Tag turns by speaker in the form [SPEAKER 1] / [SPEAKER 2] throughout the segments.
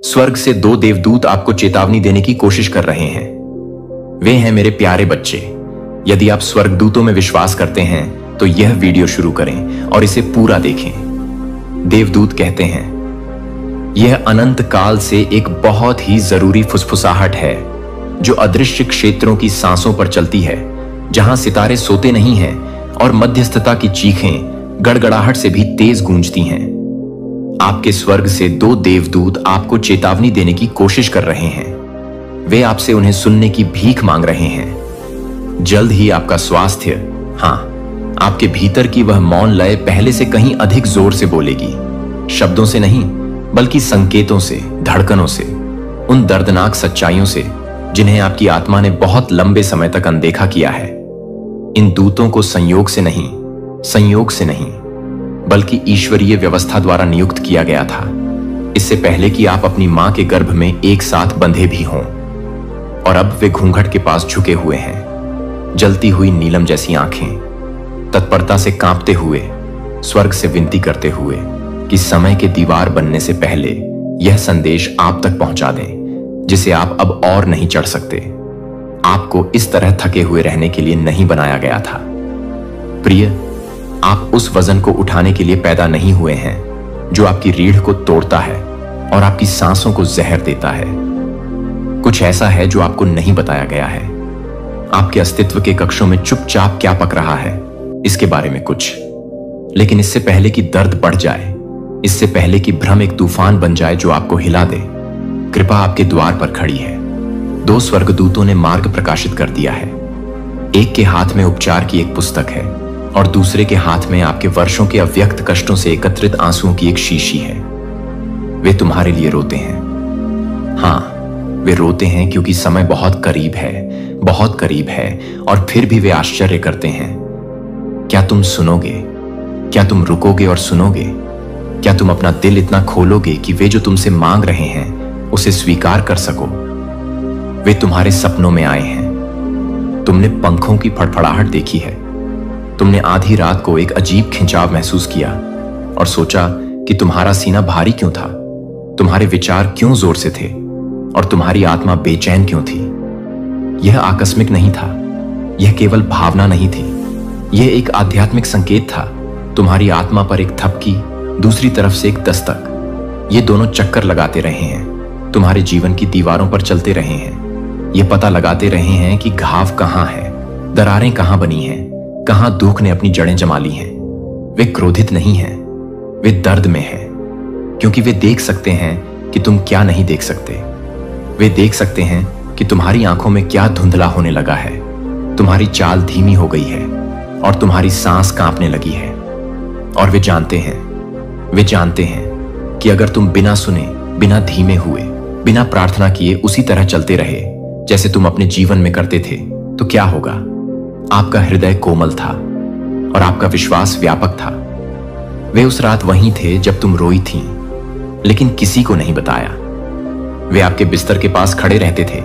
[SPEAKER 1] स्वर्ग से दो देवदूत आपको चेतावनी देने की कोशिश कर रहे हैं। वे हैं मेरे प्यारे बच्चे। यदि आप स्वर्गदूतों में विश्वास करते हैं तो यह वीडियो शुरू करें और इसे पूरा देखें। देवदूत कहते हैं, यह अनंत काल से एक बहुत ही जरूरी फुसफुसाहट है जो अदृश्य क्षेत्रों की सांसों पर चलती है, जहां सितारे सोते नहीं हैं और मध्यस्थता की चीखें गड़गड़ाहट से भी तेज गूंजती हैं। आपके स्वर्ग से दो देवदूत आपको चेतावनी देने की कोशिश कर रहे हैं। वे आपसे उन्हें सुनने की भीख मांग रहे हैं। जल्द ही आपका स्वास्थ्य, हाँ, आपके भीतर की वह मौन लय पहले से कहीं अधिक जोर से बोलेगी। शब्दों से नहीं, बल्कि संकेतों से, धड़कनों से, उन दर्दनाक सच्चाइयों से जिन्हें आपकी आत्मा ने बहुत लंबे समय तक अनदेखा किया है। इन दूतों को संयोग से नहीं, बल्कि ईश्वरीय व्यवस्था द्वारा नियुक्त किया गया था, इससे पहले कि आप अपनी मां के गर्भ में एक साथ बंधे भी हों। और अब वे घूंघट के पास झुके हुए हैं, जलती हुई नीलम जैसी आंखें, तत्परता से कांपते हुए, स्वर्ग से विनती करते हुए कि समय के दीवार बनने से पहले यह संदेश आप तक पहुंचा दें, जिसे आप अब और नहीं चढ़ सकते। आपको इस तरह थके हुए रहने के लिए नहीं बनाया गया था। प्रिय, आप उस वजन को उठाने के लिए पैदा नहीं हुए हैं जो आपकी रीढ़ को तोड़ता है और आपकी सांसों को जहर देता है। कुछ ऐसा है जो आपको नहीं बताया गया है। आपके अस्तित्व के कक्षों में चुपचाप क्या पक रहा है, इसके बारे में कुछ। लेकिन इससे पहले कि दर्द बढ़ जाए, इससे पहले कि भ्रम एक तूफान बन जाए जो आपको हिला दे, कृपा आपके द्वार पर खड़ी है। दो स्वर्गदूतों ने मार्ग प्रकाशित कर दिया है। एक के हाथ में उपचार की एक पुस्तक है और दूसरे के हाथ में आपके वर्षों के अव्यक्त कष्टों से एकत्रित आंसुओं की एक शीशी है। वे तुम्हारे लिए रोते हैं। हाँ, वे रोते हैं क्योंकि समय बहुत करीब है और फिर भी वे आश्चर्य करते हैं। क्या तुम सुनोगे? क्या तुम रुकोगे और सुनोगे? क्या तुम अपना दिल इतना खोलोगे कि वे जो तुमसे मांग रहे हैं उसे स्वीकार कर सको? वे तुम्हारे सपनों में आए हैं। तुमने पंखों की फड़फड़ाहट देखी है। तुमने आधी रात को एक अजीब खिंचाव महसूस किया और सोचा कि तुम्हारा सीना भारी क्यों था, तुम्हारे विचार क्यों जोर से थे और तुम्हारी आत्मा बेचैन क्यों थी। यह आकस्मिक नहीं था, यह केवल भावना नहीं थी, यह एक आध्यात्मिक संकेत था। तुम्हारी आत्मा पर एक थपकी, दूसरी तरफ से एक दस्तक। ये दोनों चक्कर लगाते रहे हैं, तुम्हारे जीवन की दीवारों पर चलते रहे हैं। ये पता लगाते रहे हैं कि घाव कहां है, दरारें कहां बनी हैं, कहां दुख ने अपनी जड़ें जमा ली हैं। वे क्रोधित नहीं हैं, वे दर्द में हैं, क्योंकि वे देख सकते हैं कि तुम क्या नहीं देख सकते। वे देख सकते हैं कि तुम्हारी आंखों में क्या धुंधला होने लगा है, तुम्हारी चाल धीमी हो गई है और तुम्हारी सांस कांपने लगी है। और वे जानते हैं कि अगर तुम बिना सुने, बिना धीमे हुए, बिना प्रार्थना किए उसी तरह चलते रहे जैसे तुम अपने जीवन में करते थे, तो क्या होगा। आपका हृदय कोमल था और आपका विश्वास व्यापक था। वे उस रात वहीं थे जब तुम रोई थीं, लेकिन किसी को नहीं बताया। वे आपके बिस्तर के पास खड़े रहते थे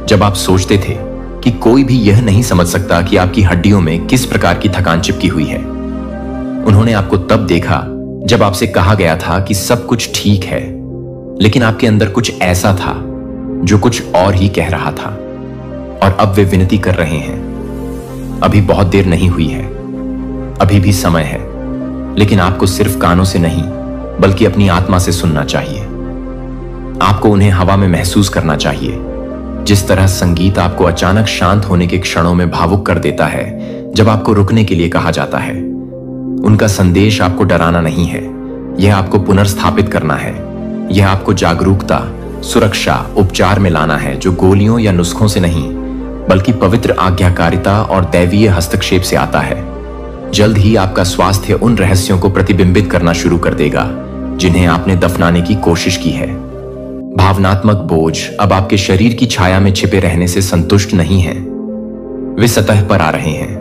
[SPEAKER 1] जब आप सोचते थे कि कोई भी यह नहीं समझ सकता कि आपकी हड्डियों में किस प्रकार की थकान चिपकी हुई है। उन्होंने आपको तब देखा जब आपसे कहा गया था कि सब कुछ ठीक है, लेकिन आपके अंदर कुछ ऐसा था जो कुछ और ही कह रहा था। और अब वे विनती कर रहे हैं, अभी बहुत देर नहीं हुई है, अभी भी समय है, लेकिन आपको सिर्फ कानों से नहीं बल्कि अपनी आत्मा से सुनना चाहिए। आपको उन्हें हवा में महसूस करना चाहिए, जिस तरह संगीत आपको अचानक शांत होने के क्षणों में भावुक कर देता है जब आपको रुकने के लिए कहा जाता है। उनका संदेश आपको डराना नहीं है, यह आपको पुनर्स्थापित करना है। यह आपको जागरूकता, सुरक्षा, उपचार में लाना है, जो गोलियों या नुस्खों से नहीं बल्कि पवित्र आज्ञाकारिता और दैवीय हस्तक्षेप से आता है। जल्द ही आपका स्वास्थ्य उन रहस्यों को प्रतिबिंबित करना शुरू कर देगा जिन्हें आपने दफनाने की कोशिश की है। भावनात्मक बोझ अब आपके शरीर की छाया में छिपे रहने से संतुष्ट नहीं है। वे सतह पर आ रहे हैं,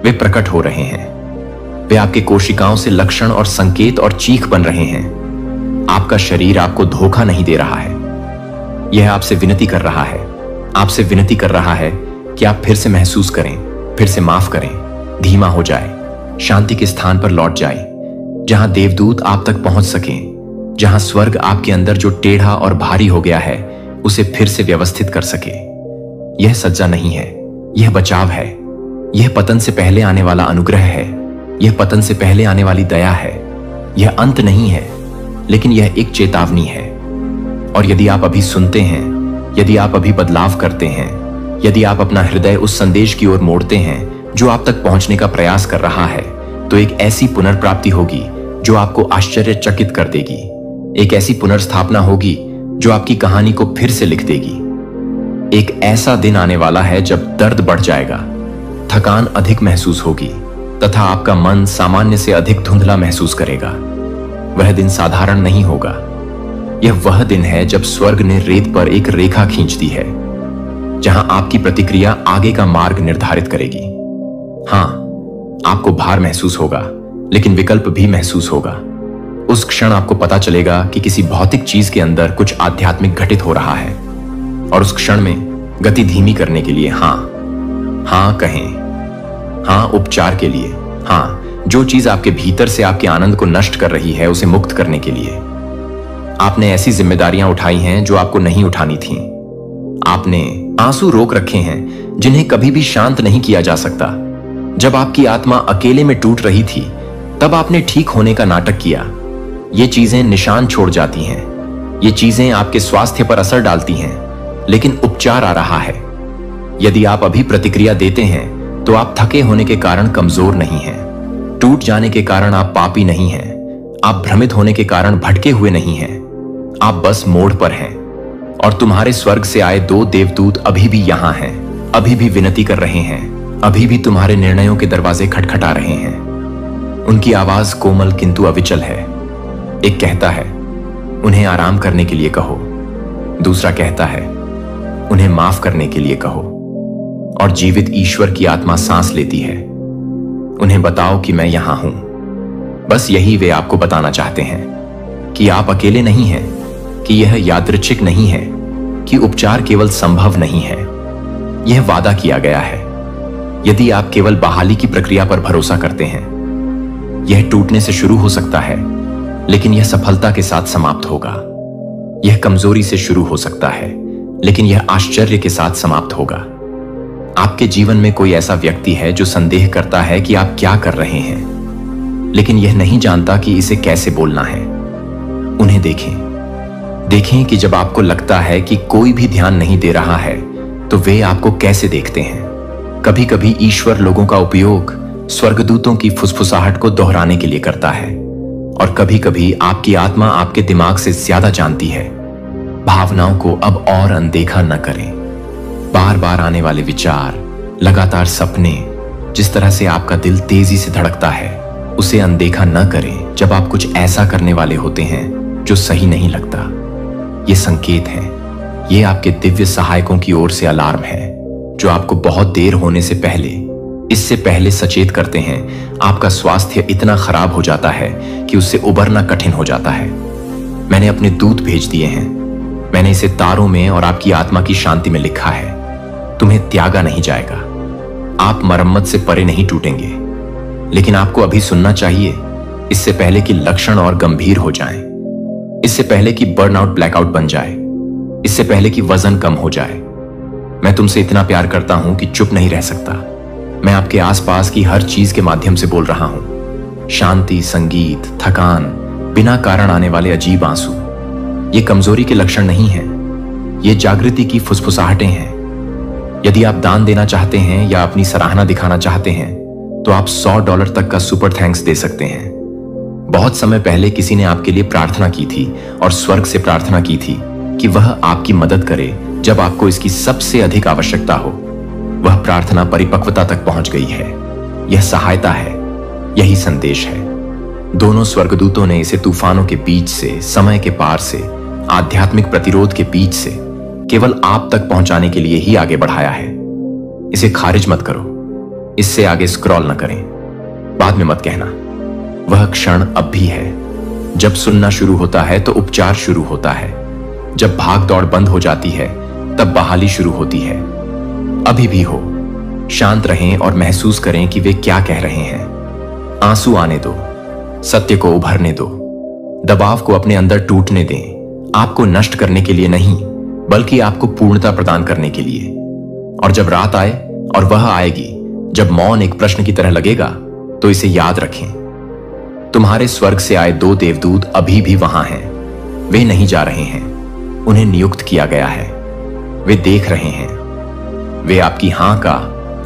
[SPEAKER 1] वे प्रकट हो रहे हैं। वे आपके कोशिकाओं से लक्षण और संकेत और चीख बन रहे हैं। आपका शरीर आपको धोखा नहीं दे रहा है। यह आपसे विनती कर रहा है कि आप फिर से महसूस करें, फिर से माफ करें, धीमा हो जाए, शांति के स्थान पर लौट जाए, जहां देवदूत आप तक पहुंच सकें, जहां स्वर्ग आपके अंदर जो टेढ़ा और भारी हो गया है उसे फिर से व्यवस्थित कर सके। यह सज्जा नहीं है, यह बचाव है। यह पतन से पहले आने वाला अनुग्रह है। यह पतन से पहले आने वाली दया है। यह अंत नहीं है, लेकिन यह एक चेतावनी है। और यदि आप अभी सुनते हैं, यदि आप अभी बदलाव करते हैं, यदि आप अपना हृदय उस संदेश की ओर मोड़ते हैं जो आप तक पहुंचने का प्रयास कर रहा है, तो एक ऐसी पुनर्प्राप्ति होगी जो आपको आश्चर्यचकित कर देगी। एक ऐसी पुनर्स्थापना होगी जो आपकी कहानी को फिर से लिख देगी। एक ऐसा दिन आने वाला है जब दर्द बढ़ जाएगा, थकान अधिक महसूस होगी तथा आपका मन सामान्य से अधिक धुंधला महसूस करेगा। वह दिन साधारण नहीं होगा। यह वह दिन है जब स्वर्ग ने रेत पर एक रेखा खींच दी है, जहां आपकी प्रतिक्रिया आगे का मार्ग निर्धारित करेगी। हां, आपको भार महसूस होगा, लेकिन विकल्प भी महसूस होगा। उस क्षण आपको पता चलेगा कि किसी भौतिक चीज के अंदर कुछ आध्यात्मिक घटित हो रहा है, और उस क्षण में गति धीमी करने के लिए हां कहें। हां उपचार के लिए। हां, जो चीज आपके भीतर से आपके आनंद को नष्ट कर रही है उसे मुक्त करने के लिए। आपने ऐसी जिम्मेदारियां उठाई हैं जो आपको नहीं उठानी थीं। आपने आंसू रोक रखे हैं जिन्हें कभी भी शांत नहीं किया जा सकता। जब आपकी आत्मा अकेले में टूट रही थी, तब आपने ठीक होने का नाटक किया। ये चीजें निशान छोड़ जाती हैं। ये चीजें आपके स्वास्थ्य पर असर डालती हैं, लेकिन उपचार आ रहा है। यदि आप अभी प्रतिक्रिया देते हैं तो आप थके होने के कारण कमजोर नहीं हैं। टूट जाने के कारण आप पापी नहीं हैं। आप भ्रमित होने के कारण भटके हुए नहीं हैं। आप बस मोड़ पर हैं, और तुम्हारे स्वर्ग से आए 2 देवदूत अभी भी यहां हैं, अभी भी विनती कर रहे हैं, अभी भी तुम्हारे निर्णयों के दरवाजे खटखटा रहे हैं। उनकी आवाज कोमल किंतु अविचल है। एक कहता है, उन्हें आराम करने के लिए कहो। दूसरा कहता है, उन्हें माफ करने के लिए कहो। और जीवित ईश्वर की आत्मा सांस लेती है। उन्हें बताओ कि मैं यहां हूं। बस यही वे आपको बताना चाहते हैं, कि आप अकेले नहीं हैं, कि यह यादृच्छिक नहीं है, कि उपचार केवल संभव नहीं है, यह वादा किया गया है। यदि आप केवल बहाली की प्रक्रिया पर भरोसा करते हैं, यह टूटने से शुरू हो सकता है, लेकिन यह सफलता के साथ समाप्त होगा। यह कमजोरी से शुरू हो सकता है, लेकिन यह आश्चर्य के साथ समाप्त होगा। आपके जीवन में कोई ऐसा व्यक्ति है जो संदेह करता है कि आप क्या कर रहे हैं, लेकिन यह नहीं जानता कि इसे कैसे बोलना है। उन्हें देखें कि जब आपको लगता है कि कोई भी ध्यान नहीं दे रहा है, तो वे आपको कैसे देखते हैं। कभी कभी ईश्वर लोगों का उपयोग स्वर्गदूतों की फुसफुसाहट को दोहराने के लिए करता है, और कभी कभी आपकी आत्मा आपके दिमाग से ज्यादा जानती है। भावनाओं को अब और अनदेखा न करें। बार बार आने वाले विचार, लगातार सपने, जिस तरह से आपका दिल तेजी से धड़कता है, उसे अनदेखा न करें जब आप कुछ ऐसा करने वाले होते हैं जो सही नहीं लगता। ये संकेत है, ये आपके दिव्य सहायकों की ओर से अलार्म है, जो आपको बहुत देर होने से पहले, इससे पहले सचेत करते हैं। आपका स्वास्थ्य इतना खराब हो जाता है कि उससे उबरना कठिन हो जाता है। मैंने अपने दूत भेज दिए हैं। मैंने इसे तारों में और आपकी आत्मा की शांति में लिखा है। तुम्हें त्यागा नहीं जाएगा। आप मरम्मत से परे नहीं टूटेंगे, लेकिन आपको अभी सुनना चाहिए, इससे पहले कि लक्षण और गंभीर हो जाएं, इससे पहले कि बर्नआउट ब्लैकआउट बन जाए, इससे पहले कि वजन कम हो जाए। मैं तुमसे इतना प्यार करता हूं कि चुप नहीं रह सकता। मैं आपके आसपास की हर चीज के माध्यम से बोल रहा हूं। शांति, संगीत, थकान, बिना कारण आने वाले अजीब आंसू, ये कमजोरी के लक्षण नहीं हैं, ये जागृति की फुसफुसाहटें हैं। यदि आप दान देना चाहते हैं या अपनी सराहना दिखाना चाहते हैं, तो आप $100 तक का सुपर थैंक्स दे सकते हैं। बहुत समय पहले किसी ने आपके लिए प्रार्थना की थी और स्वर्ग से प्रार्थना की थी कि वह आपकी मदद करे जब आपको इसकी सबसे अधिक आवश्यकता हो। वह प्रार्थना परिपक्वता तक पहुंच गई है। यह सहायता है, यही संदेश है। दोनों स्वर्गदूतों ने इसे तूफानों के बीच से, समय के पार से, आध्यात्मिक प्रतिरोध के बीच से केवल आप तक पहुंचाने के लिए ही आगे बढ़ाया है। इसे खारिज मत करो, इससे आगे स्क्रॉल न करें, बाद में मत कहना। वह क्षण अब भी है। जब सुनना शुरू होता है तो उपचार शुरू होता है। जब भाग दौड़ बंद हो जाती है तब बहाली शुरू होती है। अभी भी हो, शांत रहें और महसूस करें कि वे क्या कह रहे हैं। आंसू आने दो, सत्य को उभरने दो, दबाव को अपने अंदर टूटने दें, आपको नष्ट करने के लिए नहीं, बल्कि आपको पूर्णता प्रदान करने के लिए। और जब रात आए, और वह आएगी जब मौन एक प्रश्न की तरह लगेगा, तो इसे याद रखें, तुम्हारे स्वर्ग से आए 2 देवदूत अभी भी वहां हैं। वे नहीं जा रहे हैं, उन्हें नियुक्त किया गया है। वे देख रहे हैं। वे आपकी हां का,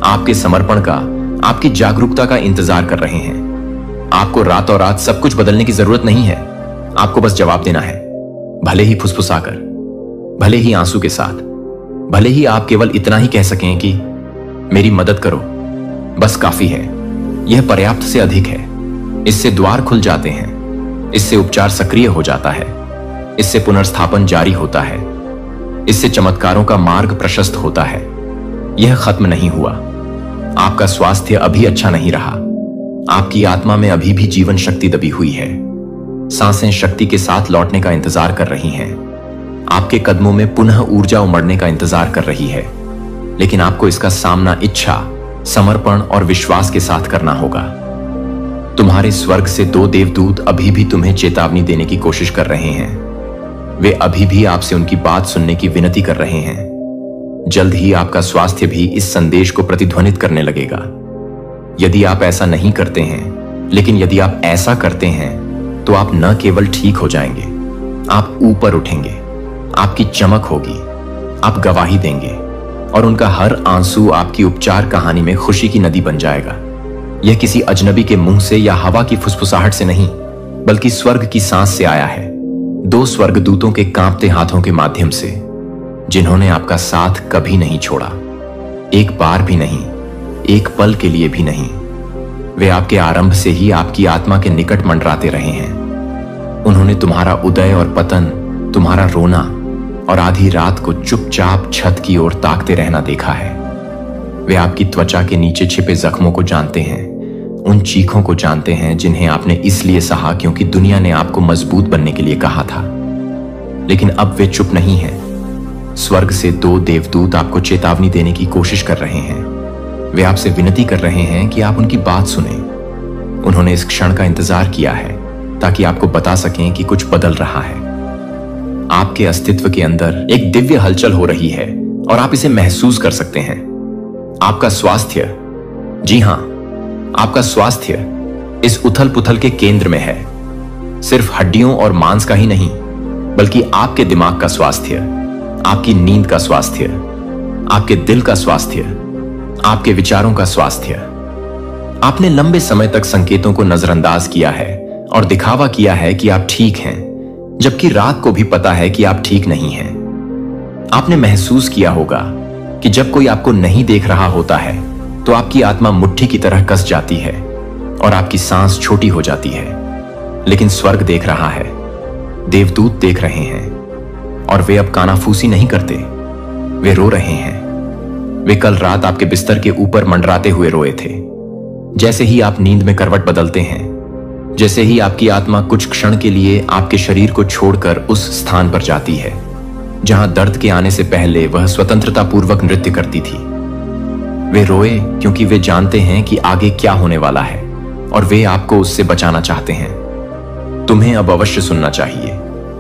[SPEAKER 1] आपके समर्पण का, आपकी जागरूकता का इंतजार कर रहे हैं। आपको रातों रात सब कुछ बदलने की जरूरत नहीं है। आपको बस जवाब देना है, भले ही फुसफुसाकर, भले ही आंसू के साथ, भले ही आप केवल इतना ही कह सकें कि मेरी मदद करो, बस काफी है। यह पर्याप्त से अधिक है। इससे द्वार खुल जाते हैं, इससे उपचार सक्रिय हो जाता है, इससे पुनर्स्थापन जारी होता है, इससे चमत्कारों का मार्ग प्रशस्त होता है। यह खत्म नहीं हुआ। आपका स्वास्थ्य अभी अच्छा नहीं रहा। आपकी आत्मा में अभी भी जीवन शक्ति दबी हुई है। सांसें शक्ति के साथ लौटने का इंतजार कर रही हैं। आपके कदमों में पुनः ऊर्जा उमड़ने का इंतजार कर रही है। लेकिन आपको इसका सामना इच्छा, समर्पण और विश्वास के साथ करना होगा। तुम्हारे स्वर्ग से 2 देवदूत अभी भी तुम्हें चेतावनी देने की कोशिश कर रहे हैं। वे अभी भी आपसे उनकी बात सुनने की विनती कर रहे हैं। जल्द ही आपका स्वास्थ्य भी इस संदेश को प्रतिध्वनित करने लगेगा। यदि आप ऐसा नहीं करते हैं, लेकिन यदि आप ऐसा करते हैं, तो आप न केवल ठीक हो जाएंगे, आप ऊपर उठेंगे, आपकी चमक होगी, आप गवाही देंगे, और उनका हर आंसू आपकी उपचार कहानी में खुशी की नदी बन जाएगा। यह किसी अजनबी के मुंह से या हवा की फुसफुसाहट से नहीं, बल्कि स्वर्ग की सांस से आया है। 2 स्वर्गदूतों के कांपते हाथों के माध्यम से, जिन्होंने आपका साथ कभी नहीं छोड़ा, एक बार भी नहीं, एक पल के लिए भी नहीं। वे आपके आरंभ से ही आपकी आत्मा के निकट मंडराते रहे हैं। उन्होंने तुम्हारा उदय और पतन, तुम्हारा रोना और आधी रात को चुपचाप छत की ओर ताकते रहना देखा है। वे आपकी त्वचा के नीचे छिपे जख्मों को जानते हैं, उन चीखों को जानते हैं जिन्हें आपने इसलिए सहा क्योंकि दुनिया ने आपको मजबूत बनने के लिए कहा था। लेकिन अब वे चुप नहीं हैं। स्वर्ग से 2 देवदूत आपको चेतावनी देने की कोशिश कर रहे हैं। वे आपसे विनती कर रहे हैं कि आप उनकी बात सुने। उन्होंने इस क्षण का इंतजार किया है ताकि आपको बता सकें कि कुछ बदल रहा है। आपके अस्तित्व के अंदर एक दिव्य हलचल हो रही है और आप इसे महसूस कर सकते हैं। आपका स्वास्थ्य, जी हां, आपका स्वास्थ्य इस उथल पुथल के केंद्र में है। सिर्फ हड्डियों और मांस का ही नहीं, बल्कि आपके दिमाग का स्वास्थ्य, आपकी नींद का स्वास्थ्य, आपके दिल का स्वास्थ्य, आपके विचारों का स्वास्थ्य। आपने लंबे समय तक संकेतों को नजरअंदाज किया है और दिखावा किया है कि आप ठीक हैं, जबकि रात को भी पता है कि आप ठीक नहीं हैं। आपने महसूस किया होगा कि जब कोई आपको नहीं देख रहा होता है तो आपकी आत्मा मुट्ठी की तरह कस जाती है और आपकी सांस छोटी हो जाती है। लेकिन स्वर्ग देख रहा है, देवदूत देख रहे हैं, और वे अब कानाफूसी नहीं करते, वे रो रहे हैं। वे कल रात आपके बिस्तर के ऊपर मंडराते हुए रोए थे। जैसे ही आप नींद में करवट बदलते हैं, जैसे ही आपकी आत्मा कुछ क्षण के लिए आपके शरीर को छोड़कर उस स्थान पर जाती है जहां दर्द के आने से पहले वह स्वतंत्रता पूर्वक नृत्य करती थी। वे रोए क्योंकि वे जानते हैं कि आगे क्या होने वाला है और वे आपको उससे बचाना चाहते हैं। तुम्हें अब अवश्य सुनना चाहिए,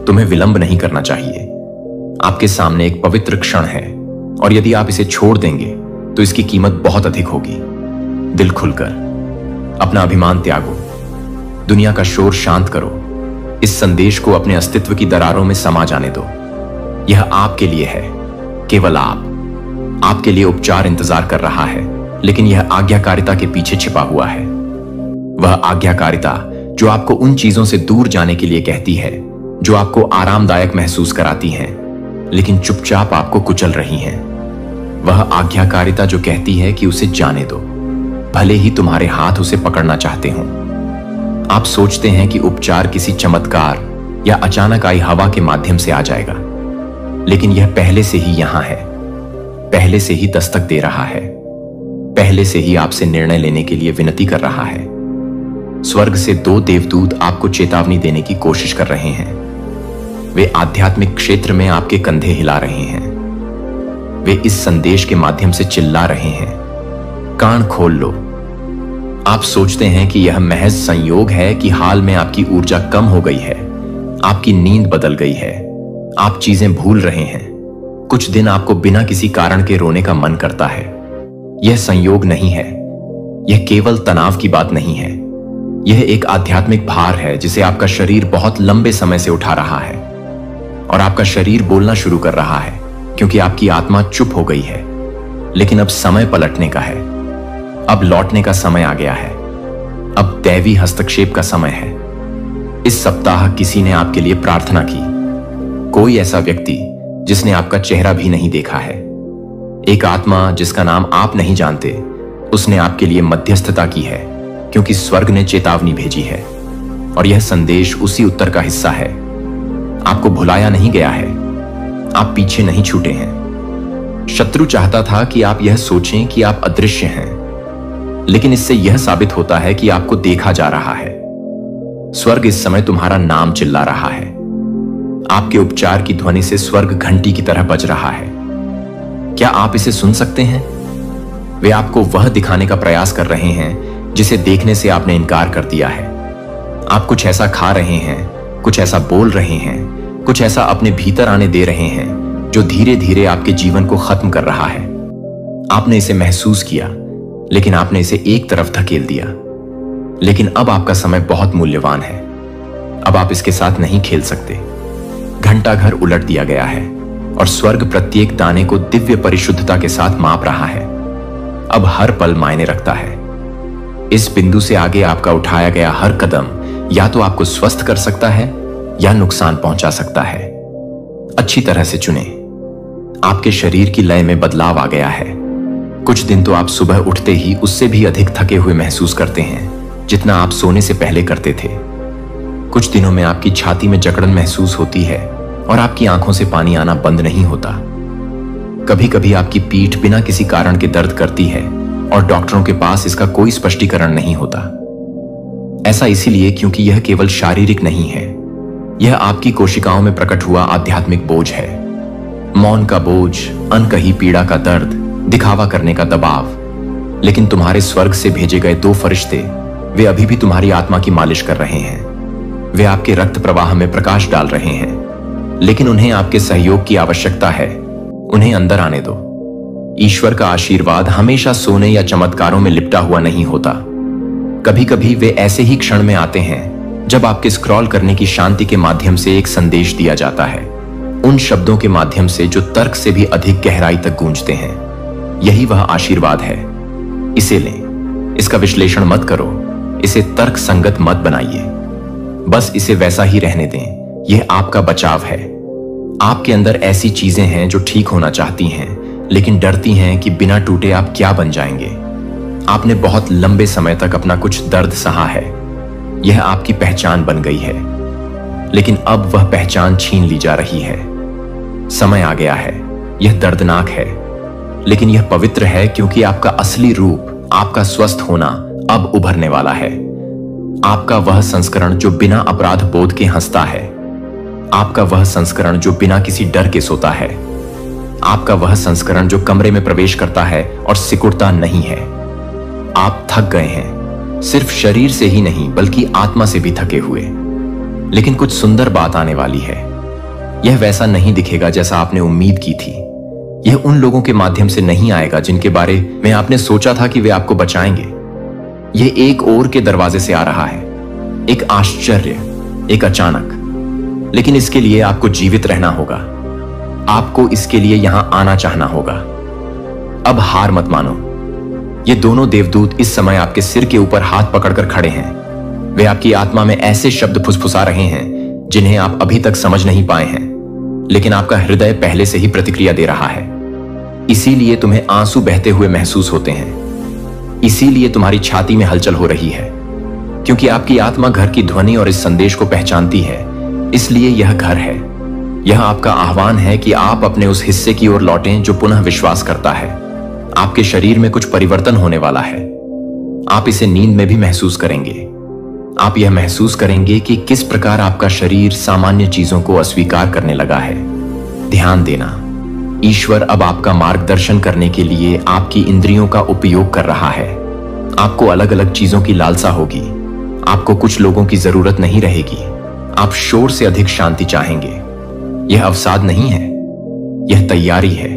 [SPEAKER 1] तुम्हें विलंब नहीं करना चाहिए। आपके सामने एक पवित्र क्षण है और यदि आप इसे छोड़ देंगे तो इसकी कीमत बहुत अधिक होगी। दिल खुलकर अपना अभिमान त्यागो, दुनिया का शोर शांत करो, इस संदेश को अपने अस्तित्व की दरारों में समा जाने दो। यह आपके लिए है, केवल आपके लिए उपचार इंतजार कर रहा है, लेकिन यह आज्ञाकारिता के पीछे छिपा हुआ है। वह आज्ञाकारिता जो आपको उन चीजों से दूर जाने के लिए कहती है जो आपको आरामदायक महसूस कराती हैं, लेकिन चुपचाप आपको कुचल रही हैं। वह आज्ञाकारिता जो कहती है कि उसे जाने दो, भले ही तुम्हारे हाथ उसे पकड़ना चाहते हों। आप सोचते हैं कि उपचार किसी चमत्कार या अचानक आई हवा के माध्यम से आ जाएगा, लेकिन यह पहले से ही यहां है, पहले से ही दस्तक दे रहा है, पहले से ही आपसे निर्णय लेने के लिए विनती कर रहा है। स्वर्ग से 2 देवदूत आपको चेतावनी देने की कोशिश कर रहे हैं। वे आध्यात्मिक क्षेत्र में आपके कंधे हिला रहे हैं। वे इस संदेश के माध्यम से चिल्ला रहे हैं, कान खोल लो। आप सोचते हैं कि यह महज संयोग है कि हाल में आपकी ऊर्जा कम हो गई है, आपकी नींद बदल गई है, आप चीजें भूल रहे हैं। कुछ दिन आपको बिना किसी कारण के रोने का मन करता है। यह संयोग नहीं है, यह केवल तनाव की बात नहीं है, यह एक आध्यात्मिक भार है जिसे आपका शरीर बहुत लंबे समय से उठा रहा है। और आपका शरीर बोलना शुरू कर रहा है क्योंकि आपकी आत्मा चुप हो गई है। लेकिन अब समय पलटने का है, अब लौटने का समय आ गया है, अब दैवी हस्तक्षेप का समय है। इस सप्ताह किसी ने आपके लिए प्रार्थना की, कोई ऐसा व्यक्ति जिसने आपका चेहरा भी नहीं देखा है, एक आत्मा जिसका नाम आप नहीं जानते, उसने आपके लिए मध्यस्थता की है क्योंकि स्वर्ग ने चेतावनी भेजी है। और यह संदेश उसी उत्तर का हिस्सा है। आपको भुलाया नहीं गया है, आप पीछे नहीं छूटे हैं। शत्रु चाहता था कि आप यह सोचें कि आप अदृश्य हैं, लेकिन इससे यह साबित होता है कि आपको देखा जा रहा है। स्वर्ग इस समय तुम्हारा नाम चिल्ला रहा है। आपके उपचार की ध्वनि से स्वर्ग घंटी की तरह बज रहा है। क्या आप इसे सुन सकते हैं? वे आपको वह दिखाने का प्रयास कर रहे हैं जिसे देखने से आपने इनकार कर दिया है। आप कुछ ऐसा खा रहे हैं, कुछ ऐसा बोल रहे हैं, कुछ ऐसा अपने भीतर आने दे रहे हैं जो धीरे धीरे आपके जीवन को खत्म कर रहा है। आपने इसे महसूस किया, लेकिन आपने इसे एक तरफ धकेल दिया। लेकिन अब आपका समय बहुत मूल्यवान है। अब आप इसके साथ नहीं खेल सकते। घंटा घर उलट दिया गया है और स्वर्ग प्रत्येक दाने को दिव्य परिशुद्धता के साथ माप रहा है। अब हर पल मायने रखता है। इस बिंदु से आगे आपका उठाया गया हर कदम या तो आपको स्वस्थ कर सकता है या नुकसान पहुंचा सकता है। अच्छी तरह से चुने। आपके शरीर की लय में बदलाव आ गया है। कुछ दिन तो आप सुबह उठते ही उससे भी अधिक थके हुए महसूस करते हैं जितना आप सोने से पहले करते थे। कुछ दिनों में आपकी छाती में जकड़न महसूस होती है और आपकी आंखों से पानी आना बंद नहीं होता। कभी कभी आपकी पीठ बिना किसी कारण के दर्द करती है और डॉक्टरों के पास इसका कोई स्पष्टीकरण नहीं होता। ऐसा इसीलिए क्योंकि यह केवल शारीरिक नहीं है, यह आपकी कोशिकाओं में प्रकट हुआ आध्यात्मिक बोझ है। मौन का बोझ, अनकही पीड़ा का दर्द, दिखावा करने का दबाव। लेकिन तुम्हारे स्वर्ग से भेजे गए 2 फरिश्ते, वे अभी भी तुम्हारी आत्मा की मालिश कर रहे हैं। वे आपके रक्त प्रवाह में प्रकाश डाल रहे हैं, लेकिन उन्हें आपके सहयोग की आवश्यकता है। उन्हें अंदर आने दो। ईश्वर का आशीर्वाद हमेशा सोने या चमत्कारों में लिपटा हुआ नहीं होता। कभी कभी वे ऐसे ही क्षण में आते हैं जब आपके स्क्रॉल करने की शांति के माध्यम से एक संदेश दिया जाता है, उन शब्दों के माध्यम से जो तर्क से भी अधिक गहराई तक गूंजते हैं। यही वह आशीर्वाद है। इसे लें। इसका विश्लेषण मत करो, इसे तर्क संगत मत बनाइए, बस इसे वैसा ही रहने दें। यह आपका बचाव है। आपके अंदर ऐसी चीजें हैं जो ठीक होना चाहती हैं, लेकिन डरती हैं कि बिना टूटे आप क्या बन जाएंगे। आपने बहुत लंबे समय तक अपना कुछ दर्द सहा है। यह आपकी पहचान बन गई है, लेकिन अब वह पहचान छीन ली जा रही है। समय आ गया है। यह दर्दनाक है, लेकिन यह पवित्र है क्योंकि आपका असली रूप, आपका स्वस्थ होना अब उभरने वाला है। आपका वह संस्करण जो बिना अपराध बोध के हंसता है, आपका वह संस्करण जो बिना किसी डर के सोता है, आपका वह संस्करण जो कमरे में प्रवेश करता है और सिकुड़ता नहीं है। आप थक गए हैं, सिर्फ शरीर से ही नहीं बल्कि आत्मा से भी थके हुए। लेकिन कुछ सुंदर बात आने वाली है। यह वैसा नहीं दिखेगा जैसा आपने उम्मीद की थी। यह उन लोगों के माध्यम से नहीं आएगा जिनके बारे में आपने सोचा था कि वे आपको बचाएंगे। यह एक और के दरवाजे से आ रहा है, एक आश्चर्य, एक अचानक। लेकिन इसके लिए आपको जीवित रहना होगा। आपको इसके लिए यहां आना चाहना होगा। अब हार मत मानो। ये दोनों देवदूत इस समय आपके सिर के ऊपर हाथ पकड़कर खड़े हैं। वे आपकी आत्मा में ऐसे शब्द फुसफुसा रहे हैं जिन्हें आप अभी तक समझ नहीं पाए हैं, लेकिन आपका हृदय पहले से ही प्रतिक्रिया दे रहा है। इसीलिए तुम्हें आंसू बहते हुए महसूस होते हैं। इसीलिए तुम्हारी छाती में हलचल हो रही है, क्योंकि आपकी आत्मा घर की ध्वनि और इस संदेश को पहचानती है। इसलिए यह घर है। यह आपका आह्वान है कि आप अपने उस हिस्से की ओर लौटें जो पुनः विश्वास करता है। आपके शरीर में कुछ परिवर्तन होने वाला है। आप इसे नींद में भी महसूस करेंगे। आप यह महसूस करेंगे कि किस प्रकार आपका शरीर सामान्य चीजों को अस्वीकार करने लगा है। ध्यान देना, ईश्वर अब आपका मार्गदर्शन करने के लिए आपकी इंद्रियों का उपयोग कर रहा है। आपको अलग अलग चीजों की लालसा होगी। आपको कुछ लोगों की जरूरत नहीं रहेगी। आप शोर से अधिक शांति चाहेंगे। यह अवसाद नहीं है, यह तैयारी है।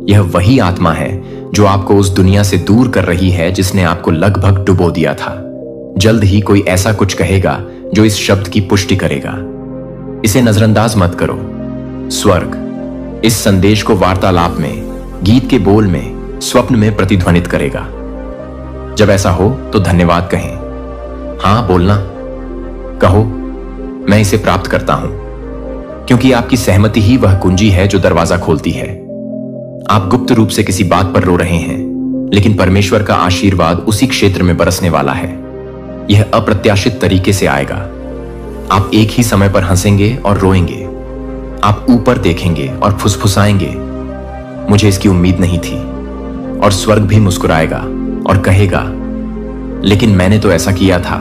[SPEAKER 1] यह वही आत्मा है जो आपको उस दुनिया से दूर कर रही है जिसने आपको लगभग डुबो दिया था। जल्द ही कोई ऐसा कुछ कहेगा जो इस शब्द की पुष्टि करेगा। इसे नजरअंदाज मत करो। स्वर्ग इस संदेश को वार्तालाप में, गीत के बोल में, स्वप्न में प्रतिध्वनित करेगा। जब ऐसा हो तो धन्यवाद कहें। हां बोलना, कहो मैं इसे प्राप्त करता हूं, क्योंकि आपकी सहमति ही वह कुंजी है जो दरवाजा खोलती है। आप गुप्त रूप से किसी बात पर रो रहे हैं, लेकिन परमेश्वर का आशीर्वाद उसी क्षेत्र में बरसने वाला है। यह अप्रत्याशित तरीके से आएगा। आप एक ही समय पर हंसेंगे और रोएंगे। आप ऊपर देखेंगे और फुसफुसाएंगे, मुझे इसकी उम्मीद नहीं थी। और स्वर्ग भी मुस्कुराएगा और कहेगा, लेकिन मैंने तो ऐसा किया था।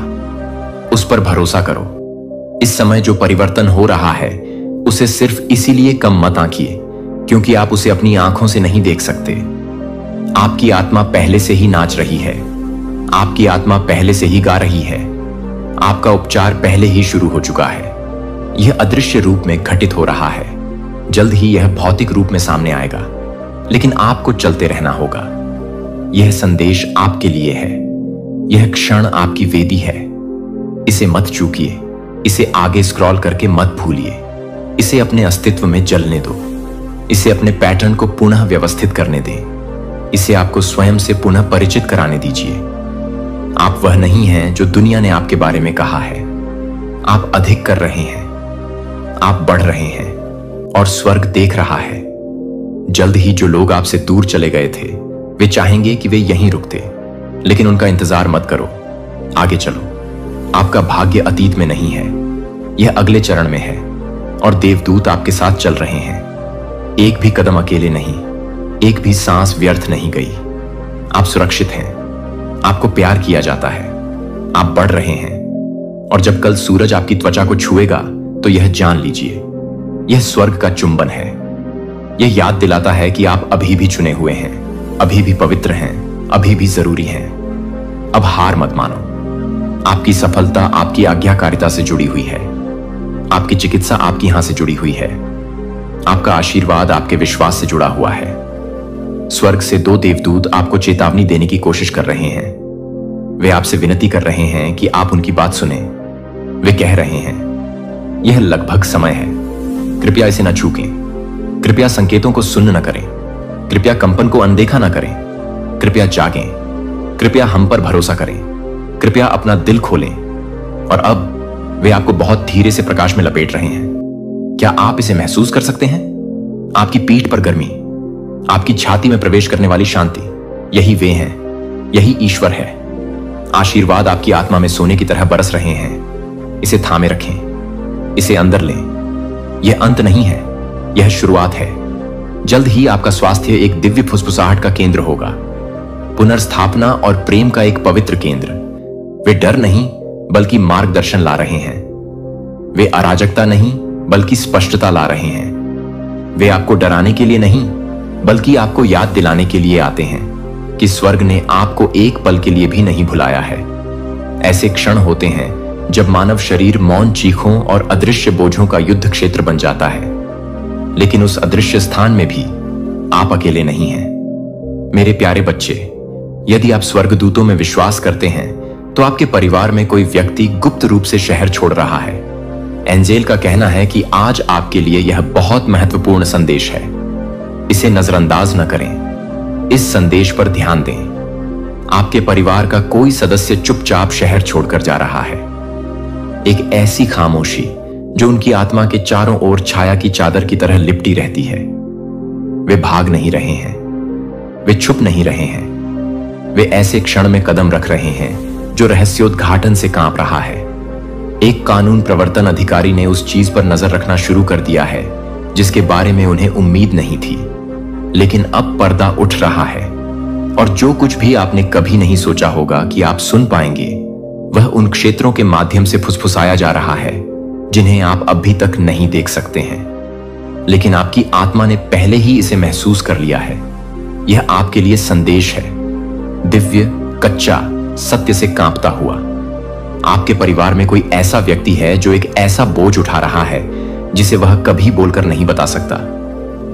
[SPEAKER 1] उस पर भरोसा करो। इस समय जो परिवर्तन हो रहा है उसे सिर्फ इसीलिए कम मत आंकिए क्योंकि आप उसे अपनी आंखों से नहीं देख सकते। आपकी आत्मा पहले से ही नाच रही है। आपकी आत्मा पहले से ही गा रही है। आपका उपचार पहले ही शुरू हो चुका है। यह अदृश्य रूप में घटित हो रहा है। जल्द ही यह भौतिक रूप में सामने आएगा, लेकिन आपको चलते रहना होगा। यह संदेश आपके लिए है। यह क्षण आपकी वेदी है। इसे मत चूकिए। इसे आगे स्क्रॉल करके मत भूलिए। इसे अपने अस्तित्व में जलने दो। इसे अपने पैटर्न को पुनः व्यवस्थित करने दें। इसे आपको स्वयं से पुनः परिचित कराने दीजिए। आप वह नहीं हैं जो दुनिया ने आपके बारे में कहा है। आप अधिक कर रहे हैं। आप बढ़ रहे हैं और स्वर्ग देख रहा है। जल्द ही जो लोग आपसे दूर चले गए थे वे चाहेंगे कि वे यहीं रुकते, लेकिन उनका इंतजार मत करो। आगे चलो। आपका भाग्य अतीत में नहीं है, यह अगले चरण में है और देवदूत आपके साथ चल रहे हैं। एक भी कदम अकेले नहीं, एक भी सांस व्यर्थ नहीं गई। आप सुरक्षित हैं। आपको प्यार किया जाता है। आप बढ़ रहे हैं और जब कल सूरज आपकी त्वचा को छुएगा तो यह जान लीजिए, यह स्वर्ग का चुंबन है। यह याद दिलाता है कि आप अभी भी चुने हुए हैं, अभी भी पवित्र हैं, अभी भी जरूरी हैं। अब हार मत मानो। आपकी सफलता आपकी आज्ञाकारिता से जुड़ी हुई है। आपकी चिकित्सा आपकी यहां से जुड़ी हुई है। आपका आशीर्वाद आपके विश्वास से जुड़ा हुआ है। स्वर्ग से 2 देवदूत आपको चेतावनी देने की कोशिश कर रहे हैं। वे आपसे विनती कर रहे हैं कि आप उनकी बात सुने। वे कह रहे हैं, यह लगभग समय है, कृपया इसे न चूकें। कृपया संकेतों को सुन्न न करें। कृपया कंपन को अनदेखा न करें। कृपया जागें। कृपया हम पर भरोसा करें। कृपया अपना दिल खोलें। और अब वे आपको बहुत धीरे से प्रकाश में लपेट रहे हैं। क्या आप इसे महसूस कर सकते हैं? आपकी पीठ पर गर्मी, आपकी छाती में प्रवेश करने वाली शांति, यही वे हैं, यही ईश्वर है। आशीर्वाद आपकी आत्मा में सोने की तरह बरस रहे हैं। इसे थामे रखें, इसे अंदर लें। यह अंत नहीं है, यह शुरुआत है। जल्द ही आपका स्वास्थ्य एक दिव्य फुसफुसाहट का केंद्र होगा, पुनर्स्थापना और प्रेम का एक पवित्र केंद्र। वे डर नहीं बल्कि मार्गदर्शन ला रहे हैं। वे अराजकता नहीं बल्कि स्पष्टता ला रहे हैं। वे आपको डराने के लिए नहीं बल्कि आपको याद दिलाने के लिए आते हैं कि स्वर्ग ने आपको एक पल के लिए भी नहीं भुलाया है। ऐसे क्षण होते हैं जब मानव शरीर मौन चीखों और अदृश्य बोझों का युद्ध क्षेत्र बन जाता है, लेकिन उस अदृश्य स्थान में भी आप अकेले नहीं हैं। मेरे प्यारे बच्चे, यदि आप स्वर्गदूतों में विश्वास करते हैं तो आपके परिवार में कोई व्यक्ति गुप्त रूप से शहर छोड़ रहा है। एंजेल का कहना है कि आज आपके लिए यह बहुत महत्वपूर्ण संदेश है। इसे नजरअंदाज न करें। इस संदेश पर ध्यान दें। आपके परिवार का कोई सदस्य चुपचाप शहर छोड़कर जा रहा है। एक ऐसी खामोशी जो उनकी आत्मा के चारों ओर छाया की चादर की तरह लिपटी रहती है। वे भाग नहीं रहे हैं, वे छुप नहीं रहे हैं। वे ऐसे क्षण में कदम रख रहे हैं जो रहस्योद्घाटन से कांप रहा है। एक कानून प्रवर्तन अधिकारी ने उस चीज पर नजर रखना शुरू कर दिया है जिसके बारे में उन्हें उम्मीद नहीं थी, लेकिन अब पर्दा उठ रहा है और जो कुछ भी आपने कभी नहीं सोचा होगा कि आप सुन पाएंगे, वह उन क्षेत्रों के माध्यम से फुसफुसाया जा रहा है जिन्हें आप अभी तक नहीं देख सकते हैं, लेकिन आपकी आत्मा ने पहले ही इसे महसूस कर लिया है। यह आपके लिए संदेश है, दिव्य, कच्चा, सत्य से कांपता हुआ। आपके परिवार में कोई ऐसा व्यक्ति है जो एक ऐसा बोझ उठा रहा है जिसे वह कभी बोलकर नहीं बता सकता।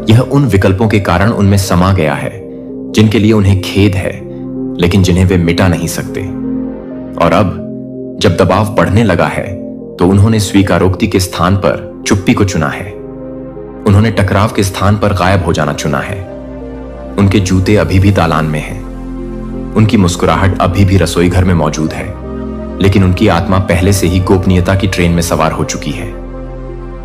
[SPEAKER 1] यह उन विकल्पों के कारण उनमें समा गया है जिनके लिए उन्हें खेद है, लेकिन जिन्हें वे मिटा नहीं सकते। और अब जब दबाव बढ़ने लगा है तो उन्होंने स्वीकारोक्ति के स्थान पर चुप्पी को चुना है। उन्होंने टकराव के स्थान पर गायब हो जाना चुना है। उनके जूते अभी भी दालान में हैं। उनकी मुस्कुराहट अभी भी रसोई घर में मौजूद है, लेकिन उनकी आत्मा पहले से ही गोपनीयता की ट्रेन में सवार हो चुकी है।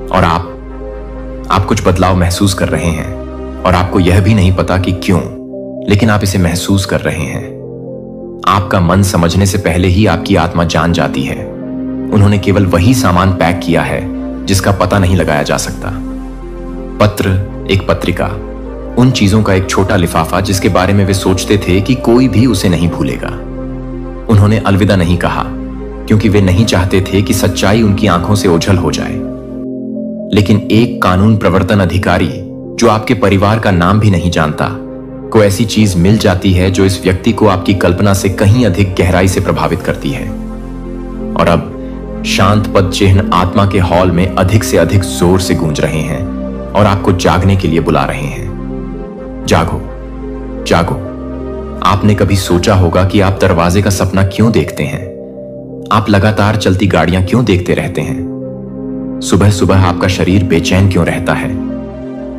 [SPEAKER 1] और आप कुछ बदलाव महसूस कर रहे हैं और आपको यह भी नहीं पता कि क्यों, लेकिन आप इसे महसूस कर रहे हैं। आपका मन समझने से पहले ही आपकी आत्मा जान जाती है। उन्होंने केवल वही सामान पैक किया है जिसका पता नहीं लगाया जा सकता। पत्र, एक पत्रिका, उन चीजों का एक छोटा लिफाफा जिसके बारे में वे सोचते थे कि कोई भी उसे नहीं भूलेगा। उन्होंने अलविदा नहीं कहा क्योंकि वे नहीं चाहते थे कि सच्चाई उनकी आंखों से ओझल हो जाए। लेकिन एक कानून प्रवर्तन अधिकारी जो आपके परिवार का नाम भी नहीं जानता को ऐसी चीज मिल जाती है जो इस व्यक्ति को आपकी कल्पना से कहीं अधिक गहराई से प्रभावित करती है। और अब शांत पद चिन्ह आत्मा के हॉल में अधिक से अधिक जोर से गूंज रहे हैं और आपको जागने के लिए बुला रहे हैं। जागो, जागो। आपने कभी सोचा होगा कि आप दरवाजे का सपना क्यों देखते हैं? आप लगातार चलती गाड़ियां क्यों देखते रहते हैं? सुबह सुबह आपका शरीर बेचैन क्यों रहता है?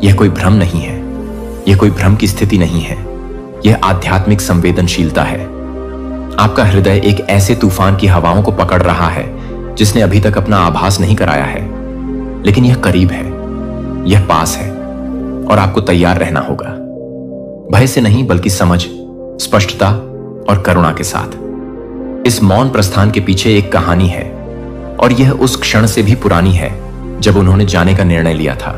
[SPEAKER 1] यह कोई भ्रम नहीं है, यह कोई भ्रम की स्थिति नहीं है, यह आध्यात्मिक संवेदनशीलता है। आपका हृदय एक ऐसे तूफान की हवाओं को पकड़ रहा है जिसने अभी तक अपना आभास नहीं कराया है, लेकिन यह करीब है, यह पास है और आपको तैयार रहना होगा। भय से नहीं, बल्कि समझ, स्पष्टता और करुणा के साथ। इस मौन प्रस्थान के पीछे एक कहानी है और यह उस क्षण से भी पुरानी है जब उन्होंने जाने का निर्णय लिया था।